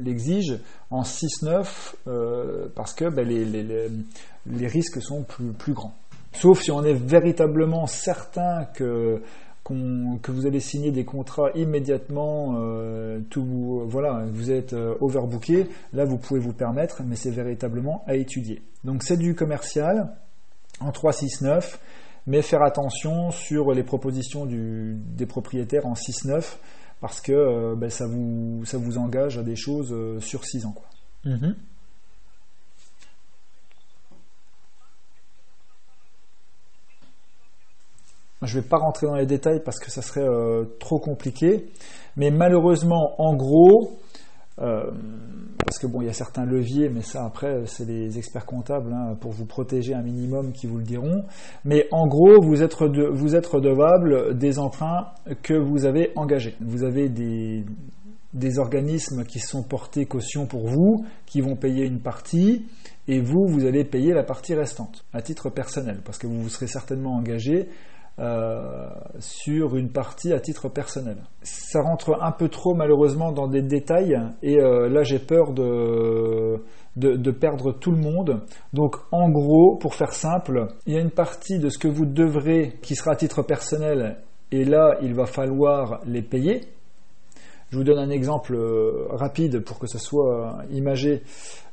l'exigent en 6-9 parce que les risques sont plus grands. Sauf si on est véritablement certain que vous allez signer des contrats immédiatement, vous êtes overbooké, là vous pouvez vous permettre, mais c'est véritablement à étudier. Donc c'est du commercial en 3-6-9, mais faire attention sur les propositions des propriétaires en 6-9, parce que ça vous engage à des choses sur 6 ans, quoi. Je ne vais pas rentrer dans les détails parce que ça serait trop compliqué, mais malheureusement, en gros, parce que bon, il y a certains leviers, mais ça après, c'est les experts comptables pour vous protéger un minimum qui vous le diront. Mais en gros, vous êtes redevable des emprunts que vous avez engagés. Vous avez des organismes qui sont portés caution pour vous, qui vont payer une partie, et vous allez payer la partie restante à titre personnel, parce que vous vous serez certainement engagé sur une partie à titre personnel. Ça rentre un peu trop malheureusement dans des détails et là j'ai peur de perdre tout le monde. Donc en gros, pour faire simple, il y a une partie de ce que vous devrez qui sera à titre personnel et là il va falloir les payer. Je vous donne un exemple rapide pour que ça soit imagé.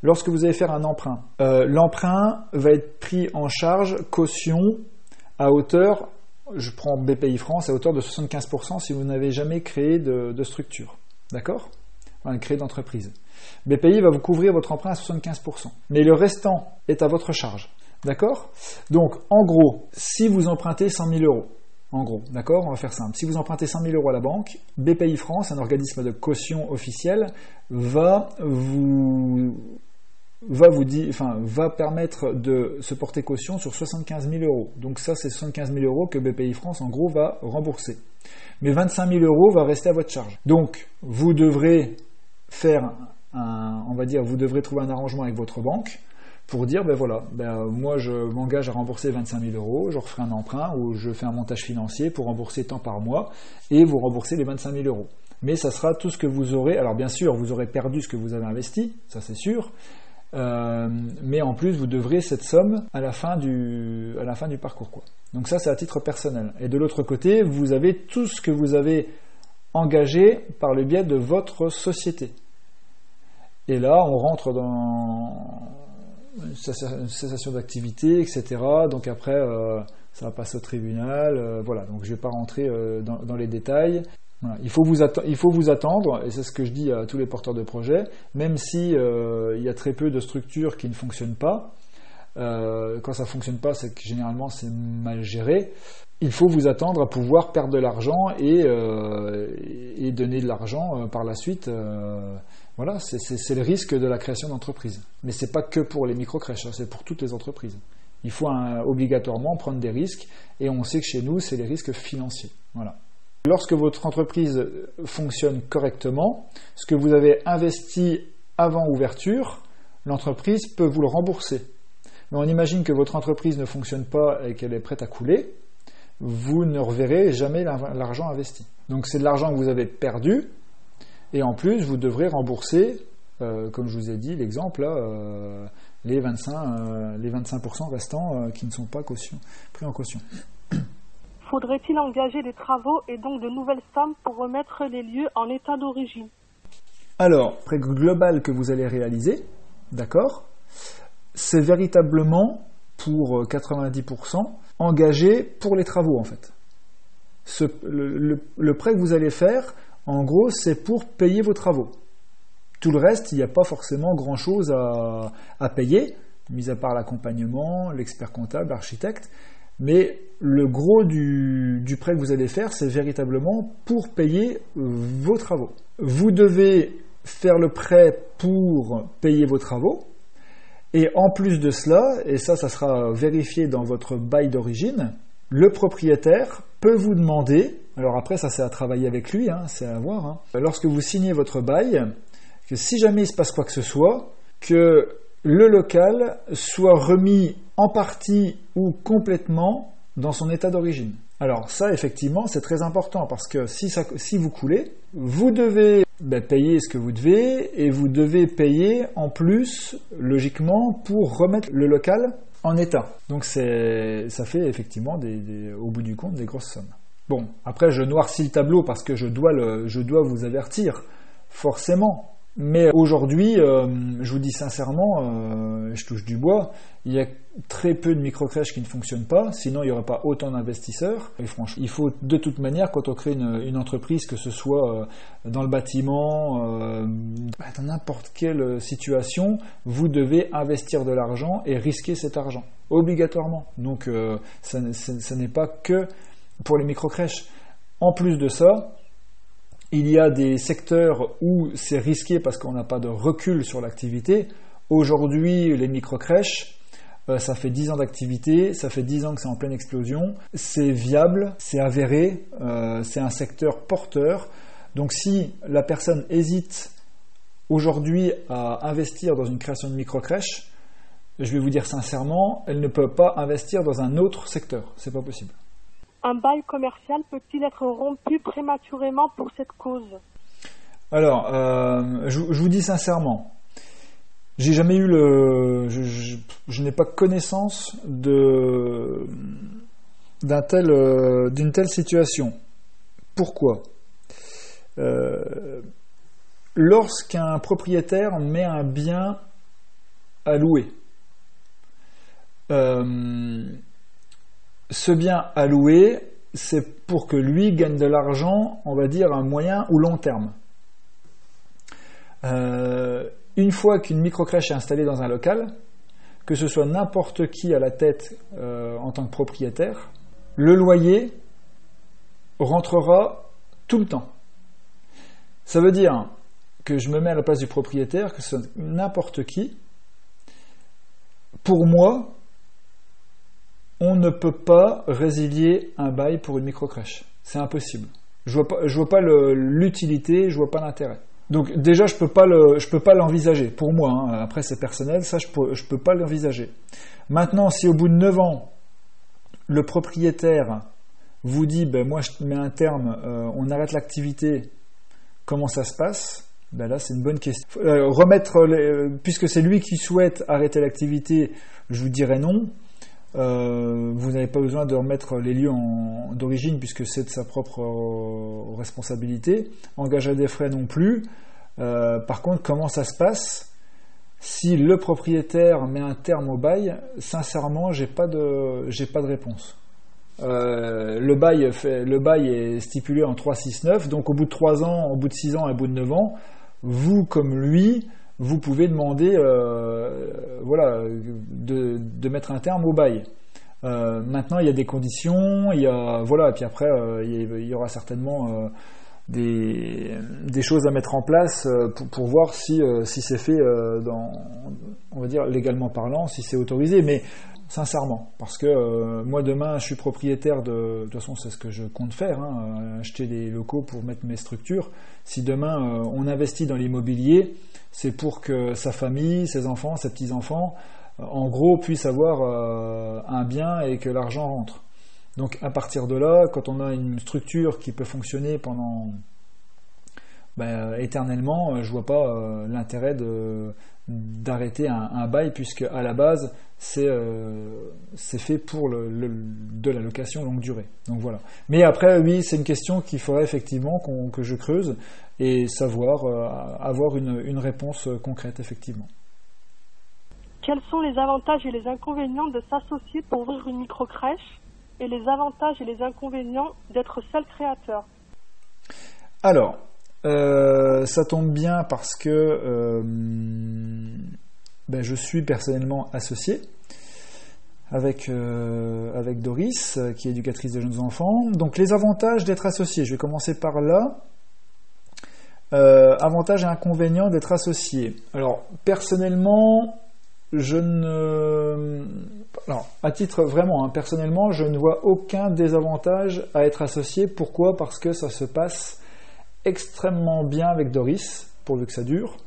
Lorsque vous allez faire un emprunt, l'emprunt va être pris en charge caution à hauteur, je prends BPI France, à hauteur de 75% si vous n'avez jamais créé de structure. D'accord? Enfin, créé d'entreprise. BPI va vous couvrir votre emprunt à 75%. Mais le restant est à votre charge. D'accord? Donc, en gros, si vous empruntez 100 000 euros, en gros, d'accord? On va faire simple. Si vous empruntez 100 000 euros à la banque, BPI France, un organisme de caution officiel, va permettre de se porter caution sur 75 000 euros. Donc ça, c'est 75 000 euros que BPI France, en gros, va rembourser. Mais 25 000 euros va rester à votre charge. Donc, vous devrez vous devrez trouver un arrangement avec votre banque pour dire, moi, je m'engage à rembourser 25 000 euros, je referai un emprunt ou je fais un montage financier pour rembourser tant par mois et vous remboursez les 25 000 euros. Mais ça sera tout ce que vous aurez. Alors, bien sûr, vous aurez perdu ce que vous avez investi, ça c'est sûr. Mais en plus vous devrez cette somme à la fin du parcours, quoi. Donc ça c'est à titre personnel. Et de l'autre côté, vous avez tout ce que vous avez engagé par le biais de votre société. Et là on rentre dans une cessation d'activité, etc. Donc après ça va passer au tribunal. Voilà, donc je ne vais pas rentrer dans les détails. Voilà. Il faut vous attendre, et c'est ce que je dis à tous les porteurs de projets, même si il y a très peu de structures qui ne fonctionnent pas. Quand ça ne fonctionne pas, c'est que généralement c'est mal géré. Il faut vous attendre à pouvoir perdre de l'argent et donner de l'argent par la suite. Voilà, c'est le risque de la création d'entreprise. Mais c'est pas que pour les micro-crèches, c'est pour toutes les entreprises. Il faut obligatoirement prendre des risques, et on sait que chez nous, c'est les risques financiers. Voilà. Lorsque votre entreprise fonctionne correctement, ce que vous avez investi avant ouverture, l'entreprise peut vous le rembourser. Mais on imagine que votre entreprise ne fonctionne pas et qu'elle est prête à couler, vous ne reverrez jamais l'argent investi. Donc c'est de l'argent que vous avez perdu, Et en plus, vous devrez rembourser, comme je vous ai dit, l'exemple, là, les 25% restants qui ne sont pas pris en caution. Faudrait-il engager des travaux et donc de nouvelles sommes pour remettre les lieux en état d'origine? Alors, prêt global que vous allez réaliser, d'accord, c'est véritablement, pour 90%, engagé pour les travaux, en fait. Le prêt que vous allez faire, en gros, c'est pour payer vos travaux. Tout le reste, il n'y a pas forcément grand-chose à payer, mis à part l'accompagnement, l'expert comptable, l'architecte. Mais le gros du prêt que vous allez faire, c'est véritablement pour payer vos travaux. Vous devez faire le prêt pour payer vos travaux. Et en plus de cela, et ça sera vérifié dans votre bail d'origine, le propriétaire peut vous demander, alors après ça c'est à travailler avec lui, c'est à voir, lorsque vous signez votre bail, que si jamais il se passe quoi que ce soit, que le local soit remis en partie ou complètement dans son état d'origine. Alors ça, effectivement, c'est très important parce que si vous coulez, vous devez payer ce que vous devez et vous devez payer en plus, logiquement, pour remettre le local en état. Donc ça fait effectivement, au bout du compte, des grosses sommes. Bon, après je noircis le tableau parce que je dois vous avertir, forcément. Mais aujourd'hui, je vous dis sincèrement, je touche du bois, il y a très peu de microcrèches qui ne fonctionnent pas, sinon il n'y aurait pas autant d'investisseurs. Et franchement, il faut de toute manière, quand on crée une entreprise, que ce soit dans le bâtiment, dans n'importe quelle situation, vous devez investir de l'argent et risquer cet argent, obligatoirement. Donc ça n'est pas que pour les microcrèches. En plus de ça, il y a des secteurs où c'est risqué parce qu'on n'a pas de recul sur l'activité. Aujourd'hui, les microcrèches, ça fait 10 ans d'activité, ça fait 10 ans que c'est en pleine explosion. C'est viable, c'est avéré, c'est un secteur porteur. Donc si la personne hésite aujourd'hui à investir dans une création de microcrèche, je vais vous dire sincèrement, elle ne peut pas investir dans un autre secteur. C'est pas possible. Un bail commercial peut-il être rompu prématurément pour cette cause? Alors, je vous dis sincèrement, j'ai jamais eu je n'ai pas connaissance d'une telle situation. Pourquoi? Lorsqu'un propriétaire met un bien à louer, ce bien à louer, c'est pour que lui gagne de l'argent, on va dire, à moyen ou long terme. Une fois qu'une microcrèche est installée dans un local, que ce soit n'importe qui à la tête en tant que propriétaire, le loyer rentrera tout le temps. Ça veut dire que je me mets à la place du propriétaire, que ce soit n'importe qui. Pour moi, on ne peut pas résilier un bail pour une microcrèche. C'est impossible. Je vois pas l'utilité, je vois pas l'intérêt. Donc déjà, je peux pas l'envisager. Pour moi, après c'est personnel, ça je peux pas l'envisager. Maintenant, si au bout de 9 ans, le propriétaire vous dit, moi je mets un terme, on arrête l'activité, comment ça se passe? Là, c'est une bonne question. Puisque c'est lui qui souhaite arrêter l'activité, je vous dirais non. Vous n'avez pas besoin de remettre les lieux d'origine puisque c'est de sa propre responsabilité. Engager des frais non plus. Par contre, comment ça se passe si le propriétaire met un terme au bail? Sincèrement, j'ai pas de réponse. Le bail est stipulé en 3, 6, 9. Donc au bout de 3 ans, au bout de 6 ans et au bout de 9 ans, vous comme lui, vous pouvez demander de mettre un terme au bail. Maintenant, il y a des conditions, et puis après, il y aura certainement des choses à mettre en place pour voir si c'est fait on va dire légalement parlant, si c'est autorisé. Mais sincèrement, parce que moi demain, je suis propriétaire de toute façon, c'est ce que je compte faire, acheter des locaux pour mettre mes structures. Si demain on investit dans l'immobilier, c'est pour que sa famille, ses enfants, ses petits-enfants, en gros, puissent avoir un bien et que l'argent rentre. Donc à partir de là, quand on a une structure qui peut fonctionner pendant éternellement, je vois pas l'intérêt d'arrêter un bail, puisque à la base c'est fait pour de la location longue durée. Donc voilà. Mais après, oui, c'est une question qu'il faudrait effectivement que je creuse et savoir avoir une réponse concrète, effectivement. Quels sont les avantages et les inconvénients de s'associer pour ouvrir une microcrèche et les avantages et les inconvénients d'être seul créateur? Alors, ça tombe bien parce que je suis personnellement associé avec Doris, qui est éducatrice de jeunes enfants. Donc les avantages d'être associé, je vais commencer par là. Avantages et inconvénients d'être associé. Alors, personnellement, personnellement, je ne vois aucun désavantage à être associé. Pourquoi ? Parce que ça se passe extrêmement bien avec Doris, pourvu que ça dure,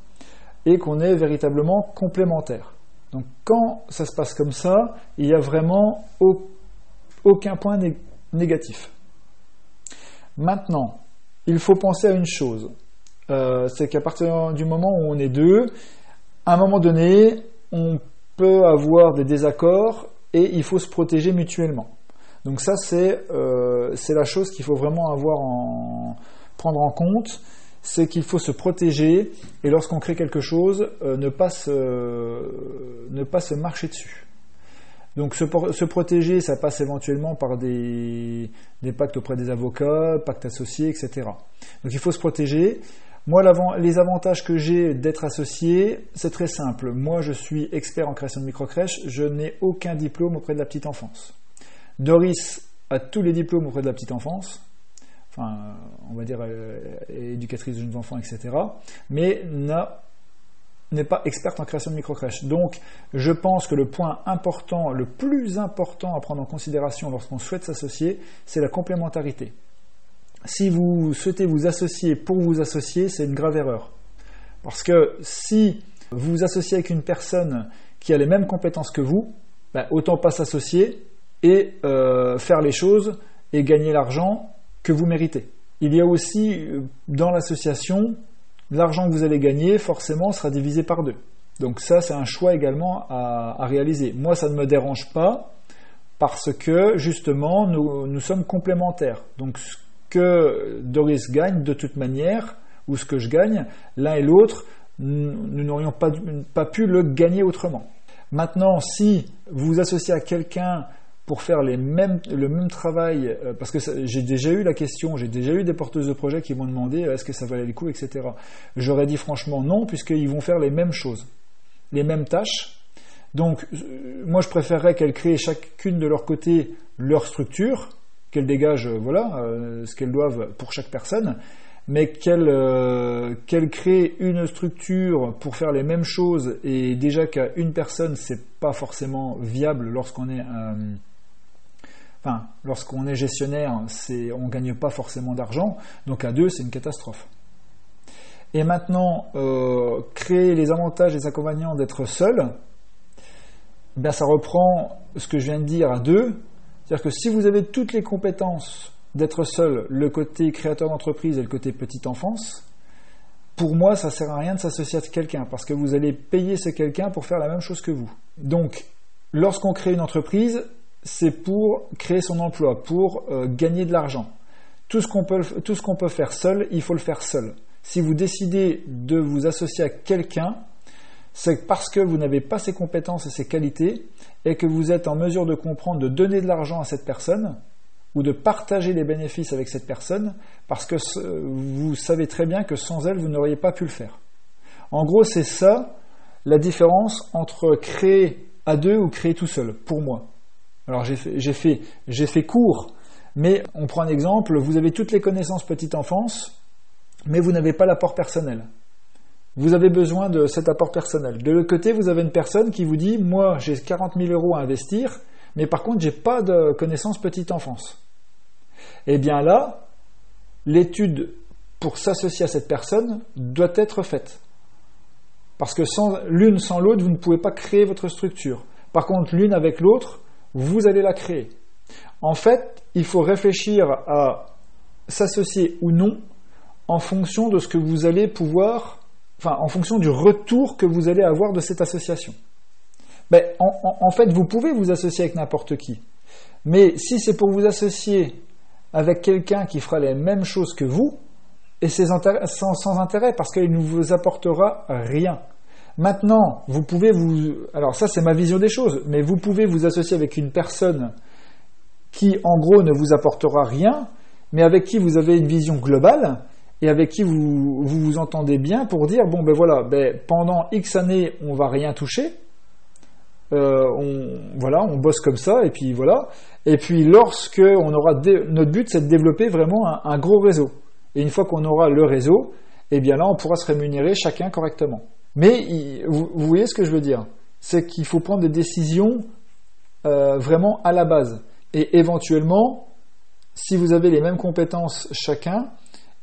et qu'on est véritablement complémentaires. Donc quand ça se passe comme ça, il n'y a vraiment aucun point négatif. Maintenant, il faut penser à une chose, c'est qu'à partir du moment où on est deux, à un moment donné, on peut avoir des désaccords et il faut se protéger mutuellement. Donc ça, c'est la chose qu'il faut vraiment prendre en compte, c'est qu'il faut se protéger et lorsqu'on crée quelque chose, ne pas se marcher dessus. Donc se protéger, ça passe éventuellement par des pactes auprès des avocats, pactes associés, etc. Donc il faut se protéger. Moi, les avantages que j'ai d'être associé, c'est très simple. Moi, je suis expert en création de microcrèches, je n'ai aucun diplôme auprès de la petite enfance. Doris a tous les diplômes auprès de la petite enfance, on va dire éducatrice de jeunes enfants, etc., mais n'est pas experte en création de microcrèches. Donc, je pense que le point important, le plus important à prendre en considération lorsqu'on souhaite s'associer, c'est la complémentarité. Si vous souhaitez vous associer pour vous associer, c'est une grave erreur. Parce que si vous vous associez avec une personne qui a les mêmes compétences que vous, autant pas s'associer et faire les choses et gagner l'argent que vous méritez. Il y a aussi, dans l'association, l'argent que vous allez gagner, forcément, sera divisé par deux. Donc ça, c'est un choix également à réaliser. Moi, ça ne me dérange pas parce que, justement, nous sommes complémentaires. Donc, ce que Doris gagne, de toute manière, ou ce que je gagne, l'un et l'autre, nous n'aurions pas pu le gagner autrement. Maintenant, si vous vous associez à quelqu'un pour faire le même travail, parce que j'ai déjà eu la question, j'ai déjà eu des porteuses de projets qui m'ont demandé est-ce que ça valait le coup, etc. J'aurais dit franchement non, puisqu'ils vont faire les mêmes choses, les mêmes tâches. Donc, moi je préférerais qu'elles créent chacune de leur côté leur structure, qu'elles dégagent ce qu'elles doivent pour chaque personne, mais qu'elles créent une structure pour faire les mêmes choses, et déjà qu'à une personne, c'est pas forcément viable lorsqu'on est gestionnaire, on ne gagne pas forcément d'argent, donc à deux, c'est une catastrophe. Et maintenant, créer les avantages et les inconvénients d'être seul, ça reprend ce que je viens de dire à deux, c'est-à-dire que si vous avez toutes les compétences d'être seul, le côté créateur d'entreprise et le côté petite enfance, pour moi, ça ne sert à rien de s'associer à quelqu'un, parce que vous allez payer ce quelqu'un pour faire la même chose que vous. Donc, lorsqu'on crée une entreprise, c'est pour créer son emploi, pour gagner de l'argent. Tout ce qu'on peut faire seul, il faut le faire seul. Si vous décidez de vous associer à quelqu'un, c'est parce que vous n'avez pas ses compétences et ses qualités, et que vous êtes en mesure de comprendre, de donner de l'argent à cette personne, ou de partager les bénéfices avec cette personne, parce que vous savez très bien que sans elle, vous n'auriez pas pu le faire. En gros, c'est ça la différence entre créer à deux ou créer tout seul, pour moi. Alors j'ai fait court, mais on prend un exemple, vous avez toutes les connaissances petite enfance, mais vous n'avez pas l'apport personnel. Vous avez besoin de cet apport personnel. De l'autre côté, vous avez une personne qui vous dit « Moi, j'ai 40 000 € à investir, mais par contre, j'ai pas de connaissances petite enfance. » Eh bien là, l'étude pour s'associer à cette personne doit être faite. Parce que l'une sans l'autre, vous ne pouvez pas créer votre structure. Par contre, l'une avec l'autre, vous allez la créer. En fait, il faut réfléchir à s'associer ou non en fonction de ce que vous allez pouvoir, en fonction du retour que vous allez avoir de cette association. En fait, vous pouvez vous associer avec n'importe qui. Mais si c'est pour vous associer avec quelqu'un qui fera les mêmes choses que vous, et c'est sans intérêt, parce qu'il ne vous apportera rien. Maintenant, vous pouvez alors ça c'est ma vision des choses, mais vous pouvez vous associer avec une personne qui en gros ne vous apportera rien, mais avec qui vous avez une vision globale, et avec qui vous entendez bien pour dire, pendant X années on va rien toucher, on bosse comme ça, et puis voilà. Et puis lorsque notre but c'est de développer vraiment un gros réseau. Et une fois qu'on aura le réseau, eh bien là on pourra se rémunérer chacun correctement. Mais vous voyez ce que je veux dire, c'est qu'il faut prendre des décisions vraiment à la base. Et éventuellement, si vous avez les mêmes compétences chacun,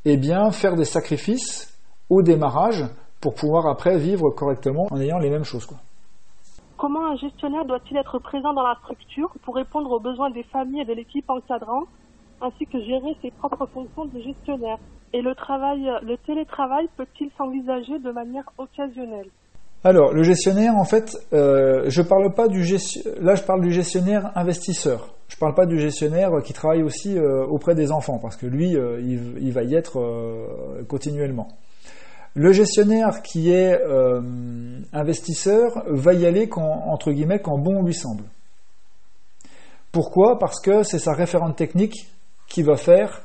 eh bien faire des sacrifices au démarrage pour pouvoir après vivre correctement en ayant les mêmes choses, quoi. Comment un gestionnaire doit-il être présent dans la structure pour répondre aux besoins des familles et de l'équipe encadrante, ainsi que gérer ses propres fonctions de gestionnaire? Et le télétravail peut-il s'envisager de manière occasionnelle? Alors, le gestionnaire, en fait, je parle du gestionnaire investisseur. Je parle pas du gestionnaire qui travaille aussi auprès des enfants, parce que lui, il va y être continuellement. Le gestionnaire qui est investisseur va y aller quand bon lui semble. Pourquoi ? Parce que c'est sa référente technique qui va faire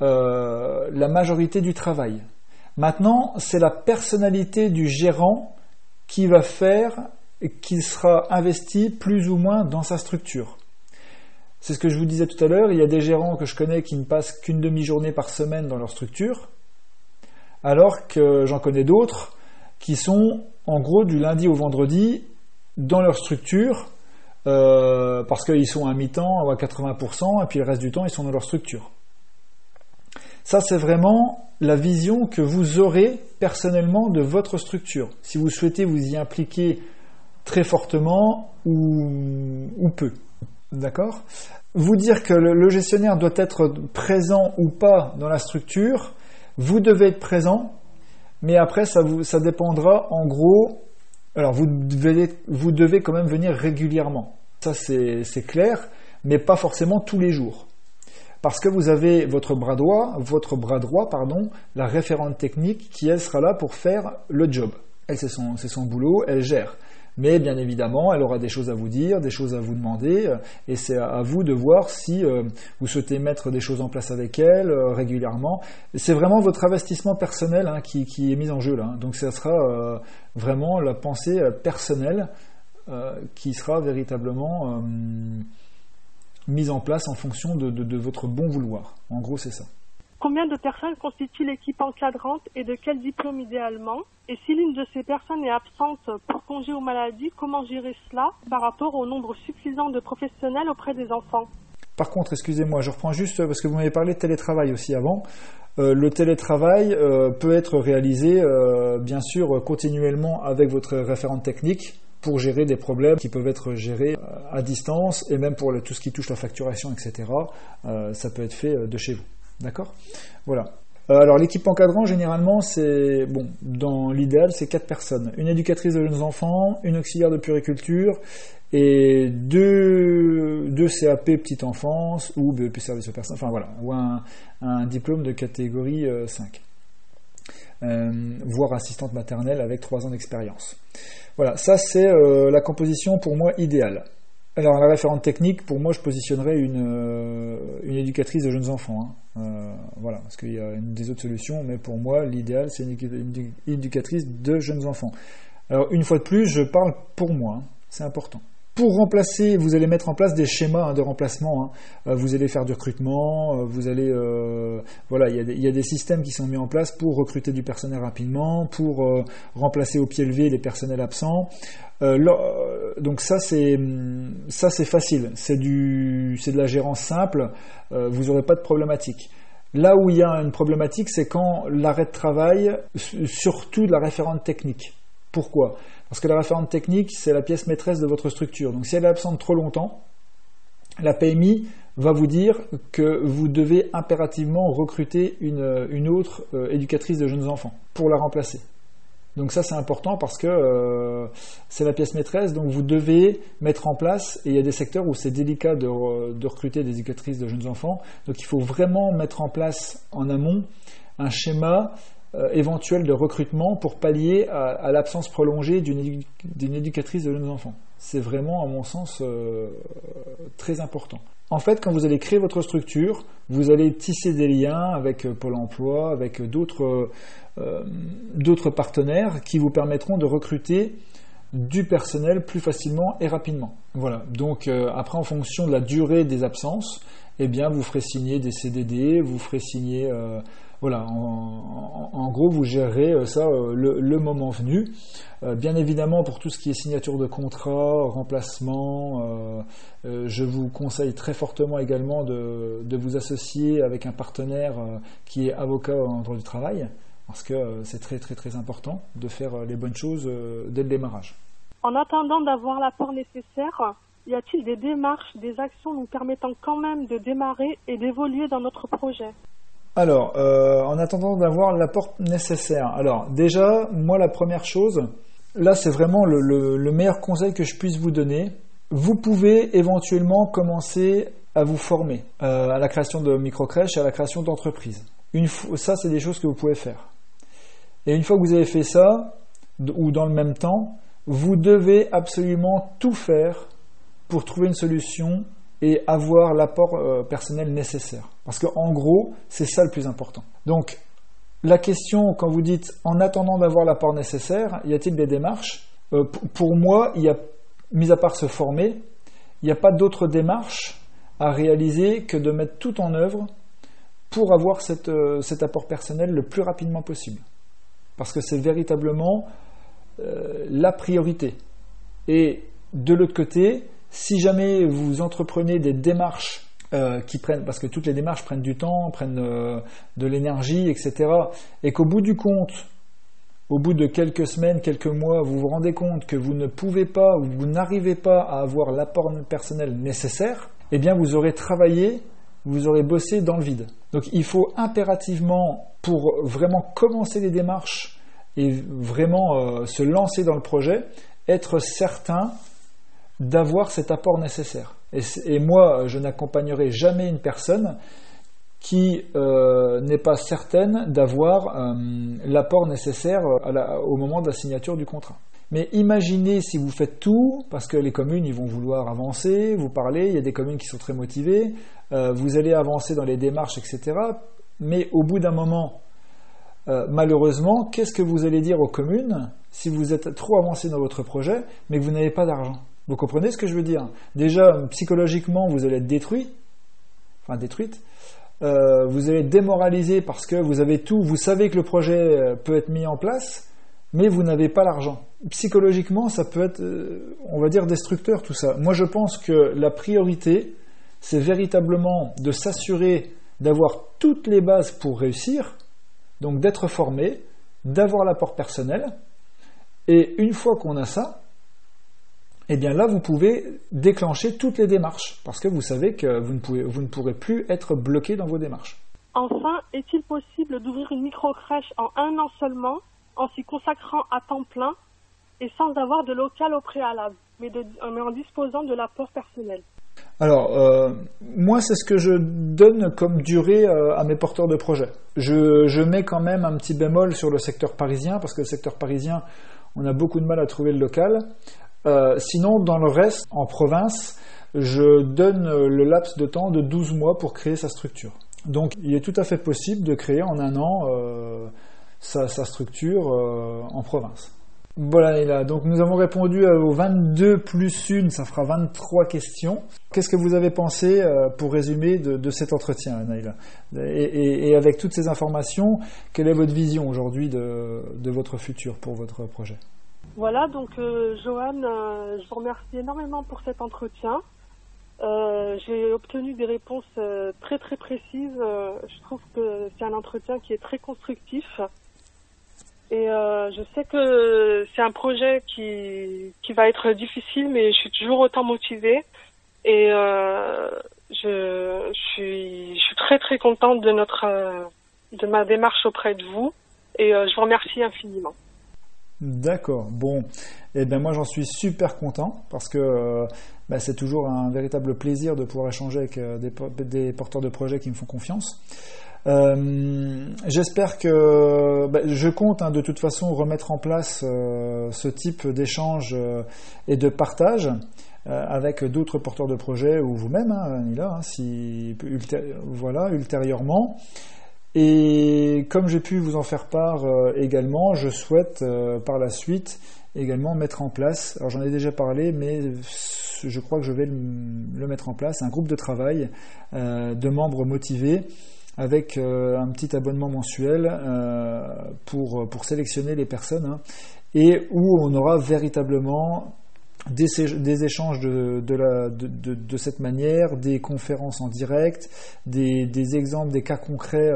la majorité du travail. Maintenant, c'est la personnalité du gérant qui va faire qu'il sera investi plus ou moins dans sa structure. C'est ce que je vous disais tout à l'heure, il y a des gérants que je connais qui ne passent qu'une demi-journée par semaine dans leur structure, alors que j'en connais d'autres qui sont en gros du lundi au vendredi dans leur structure, parce qu'ils sont à mi-temps ou à 80%, et puis le reste du temps ils sont dans leur structure. Ça c'est vraiment la vision que vous aurez personnellement de votre structure, si vous souhaitez vous y impliquer très fortement ou peu. D'accord ? Vous dire que le gestionnaire doit être présent ou pas dans la structure, vous devez être présent, mais après ça dépendra en gros. Alors vous devez quand même venir régulièrement. Ça c'est clair, mais pas forcément tous les jours. Parce que vous avez votre bras droit, la référente technique qui elle sera là pour faire le job. Elle c'est son boulot, elle gère. Mais bien évidemment, elle aura des choses à vous dire, des choses à vous demander, et c'est à vous de voir si vous souhaitez mettre des choses en place avec elle régulièrement. C'est vraiment votre investissement personnel qui est mis en jeu là. Donc ça sera vraiment la pensée personnelle qui sera véritablement mise en place en fonction de votre bon vouloir. En gros, c'est ça. Combien de personnes constituent l'équipe encadrante et de quel diplôme idéalement? Et si l'une de ces personnes est absente pour congé ou maladie, comment gérer cela par rapport au nombre suffisant de professionnels auprès des enfants? Par contre, excusez-moi, je reprends juste parce que vous m'avez parlé de télétravail aussi avant. Le télétravail peut être réalisé, bien sûr, continuellement avec votre référente technique pour gérer des problèmes qui peuvent être gérés à distance et même pour tout ce qui touche la facturation, etc. Ça peut être fait de chez vous. D'accord ? Voilà. Alors l'équipe encadrant, généralement, c'est dans l'idéal, c'est 4 personnes. Une éducatrice de jeunes enfants, une auxiliaire de puériculture et deux CAP petite enfance ou BEP service aux personnes, enfin voilà, ou un diplôme de catégorie 5. Voire assistante maternelle avec 3 ans d'expérience. Voilà, ça c'est la composition pour moi idéale. Alors la référente technique, pour moi, je positionnerais une éducatrice de jeunes enfants. Voilà, parce qu'il y a des autres solutions, mais pour moi, l'idéal, c'est une éducatrice de jeunes enfants. Alors une fois de plus, je parle pour moi, c'est important. Pour remplacer, vous allez mettre en place des schémas de remplacement. Vous allez faire du recrutement, vous allez, voilà, il y a des systèmes qui sont mis en place pour recruter du personnel rapidement, pour remplacer au pied levé les personnels absents. Donc ça c'est facile, c'est de la gérance simple. Vous n'aurez pas de problématique. Là où il y a une problématique, c'est quand l'arrêt de travail, surtout de la référente technique. Pourquoi ? Parce que la référente technique, c'est la pièce maîtresse de votre structure. Donc si elle est absente trop longtemps, la PMI va vous dire que vous devez impérativement recruter une autre éducatrice de jeunes enfants pour la remplacer. Donc ça c'est important parce que c'est la pièce maîtresse, donc vous devez mettre en place, et il y a des secteurs où c'est délicat de recruter des éducatrices de jeunes enfants, donc il faut vraiment mettre en place en amont un schéma éventuel de recrutement pour pallier à l'absence prolongée d'une éducatrice de jeunes enfants. C'est vraiment, à mon sens, très important. En fait, quand vous allez créer votre structure, vous allez tisser des liens avec Pôle emploi, avec d'autres partenaires qui vous permettront de recruter du personnel plus facilement et rapidement. Voilà. Donc après, en fonction de la durée des absences, eh bien, vous ferez signer des CDD, vous ferez signer... Voilà, en gros, vous gérerez ça le moment venu. Bien évidemment, pour tout ce qui est signature de contrat, remplacement, je vous conseille très fortement également de vous associer avec un partenaire qui est avocat en droit du travail, parce que c'est très très très important de faire les bonnes choses dès le démarrage. En attendant d'avoir l'apport nécessaire, y a-t-il des démarches, des actions nous permettant quand même de démarrer et d'évoluer dans notre projet ? Alors, en attendant d'avoir l'apport nécessaire. Alors, déjà, moi, la première chose, là, c'est vraiment le meilleur conseil que je puisse vous donner. Vous pouvez éventuellement commencer à vous former à la création de microcrèches et à la création d'entreprises. Ça, c'est des choses que vous pouvez faire. Et une fois que vous avez fait ça, ou dans le même temps, vous devez absolument tout faire pour trouver une solution et avoir l'apport personnel nécessaire. Parce qu'en gros, c'est ça le plus important. Donc, la question, quand vous dites « en attendant d'avoir l'apport nécessaire », y a-t-il des démarches ? Pour moi, mis à part se former, il n'y a pas d'autre démarche à réaliser que de mettre tout en œuvre pour avoir cet apport personnel le plus rapidement possible. Parce que c'est véritablement la priorité. Et de l'autre côté, si jamais vous entreprenez des démarches qui prennent, parce que toutes les démarches prennent du temps, prennent de l'énergie, etc., et qu'au bout du compte, au bout de quelques semaines, quelques mois, vous vous rendez compte que vous ne pouvez pas, ou vous n'arrivez pas à avoir l'apport personnel nécessaire, eh bien vous aurez travaillé, vous aurez bossé dans le vide. Donc il faut impérativement, pour vraiment commencer les démarches et vraiment se lancer dans le projet, être certain d'avoir cet apport nécessaire. Et moi, je n'accompagnerai jamais une personne qui n'est pas certaine d'avoir l'apport nécessaire au moment de la signature du contrat. Mais imaginez si vous faites tout, parce que les communes ils vont vouloir avancer, vous parler, il y a des communes qui sont très motivées, vous allez avancer dans les démarches, etc. Mais au bout d'un moment, malheureusement, qu'est-ce que vous allez dire aux communes si vous êtes trop avancé dans votre projet, mais que vous n'avez pas d'argent ? Vous comprenez ce que je veux dire ? Déjà, psychologiquement, vous allez être détruite. Vous allez être démoralisé parce que vous avez tout, vous savez que le projet peut être mis en place, mais vous n'avez pas l'argent. Psychologiquement, ça peut être, on va dire, destructeur tout ça. Moi, je pense que la priorité, c'est véritablement de s'assurer d'avoir toutes les bases pour réussir, donc d'être formé, d'avoir l'apport personnel, et une fois qu'on a ça, eh bien là, vous pouvez déclencher toutes les démarches, parce que vous savez que vous ne pourrez plus être bloqué dans vos démarches. Enfin, est-il possible d'ouvrir une microcrèche en 1 an seulement, en s'y consacrant à temps plein, et sans avoir de local au préalable, mais en disposant de l'apport personnel ? Alors, moi, c'est ce que je donne comme durée à mes porteurs de projets. Je mets quand même un petit bémol sur le secteur parisien, parce que le secteur parisien, on a beaucoup de mal à trouver le local. Sinon, dans le reste, en province, je donne le laps de temps de 12 mois pour créer sa structure. Donc, il est tout à fait possible de créer en 1 an sa structure en province. Voilà, et là, donc nous avons répondu aux 22 plus 1, ça fera 23 questions. Qu'est-ce que vous avez pensé, pour résumer, de cet entretien, Naïla ? Et avec toutes ces informations, quelle est votre vision aujourd'hui de votre futur pour votre projet ? Voilà, donc Johan, je vous remercie énormément pour cet entretien. J'ai obtenu des réponses très très précises. Je trouve que c'est un entretien qui est très constructif. Et je sais que c'est un projet qui va être difficile, mais je suis toujours autant motivée. Et je suis très très contente de ma démarche auprès de vous. Et je vous remercie infiniment. D'accord. Bon, et ben moi j'en suis super content parce que c'est toujours un véritable plaisir de pouvoir échanger avec des porteurs de projets qui me font confiance. J'espère que je compte de toute façon remettre en place ce type d'échange et de partage avec d'autres porteurs de projets ou vous-même, Nila, ultérieurement. Et comme j'ai pu vous en faire part également, je souhaite par la suite également mettre en place, alors j'en ai déjà parlé, mais je crois que je vais le mettre en place, un groupe de travail de membres motivés avec un petit abonnement mensuel pour sélectionner les personnes et où on aura véritablement des échanges de cette manière, des conférences en direct, des exemples, des cas concrets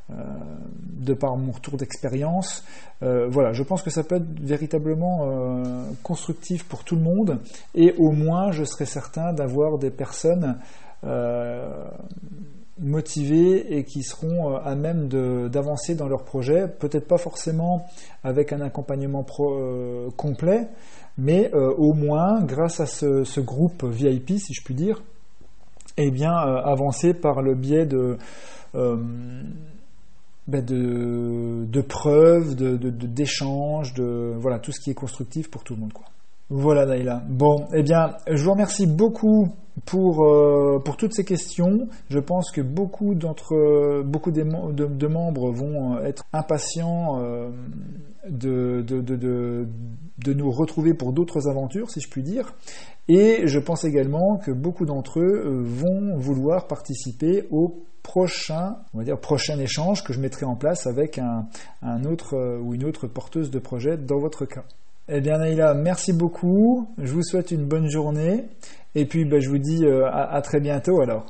de par mon retour d'expérience. Voilà, je pense que ça peut être véritablement constructif pour tout le monde et au moins je serai certain d'avoir des personnes motivés et qui seront à même d'avancer dans leur projet, peut-être pas forcément avec un accompagnement complet, mais au moins grâce à ce groupe VIP, si je puis dire, avancer par le biais de preuves, d'échanges, voilà, tout ce qui est constructif pour tout le monde, quoi. Voilà, Naïla. Bon, je vous remercie beaucoup pour toutes ces questions. Je pense que beaucoup de membres vont être impatients de nous retrouver pour d'autres aventures, si je puis dire. Et je pense également que beaucoup d'entre eux vont vouloir participer au prochain échange que je mettrai en place avec un autre ou une autre porteuse de projet dans votre cas. Naïla, merci beaucoup. Je vous souhaite une bonne journée. Et puis, je vous dis à très bientôt alors.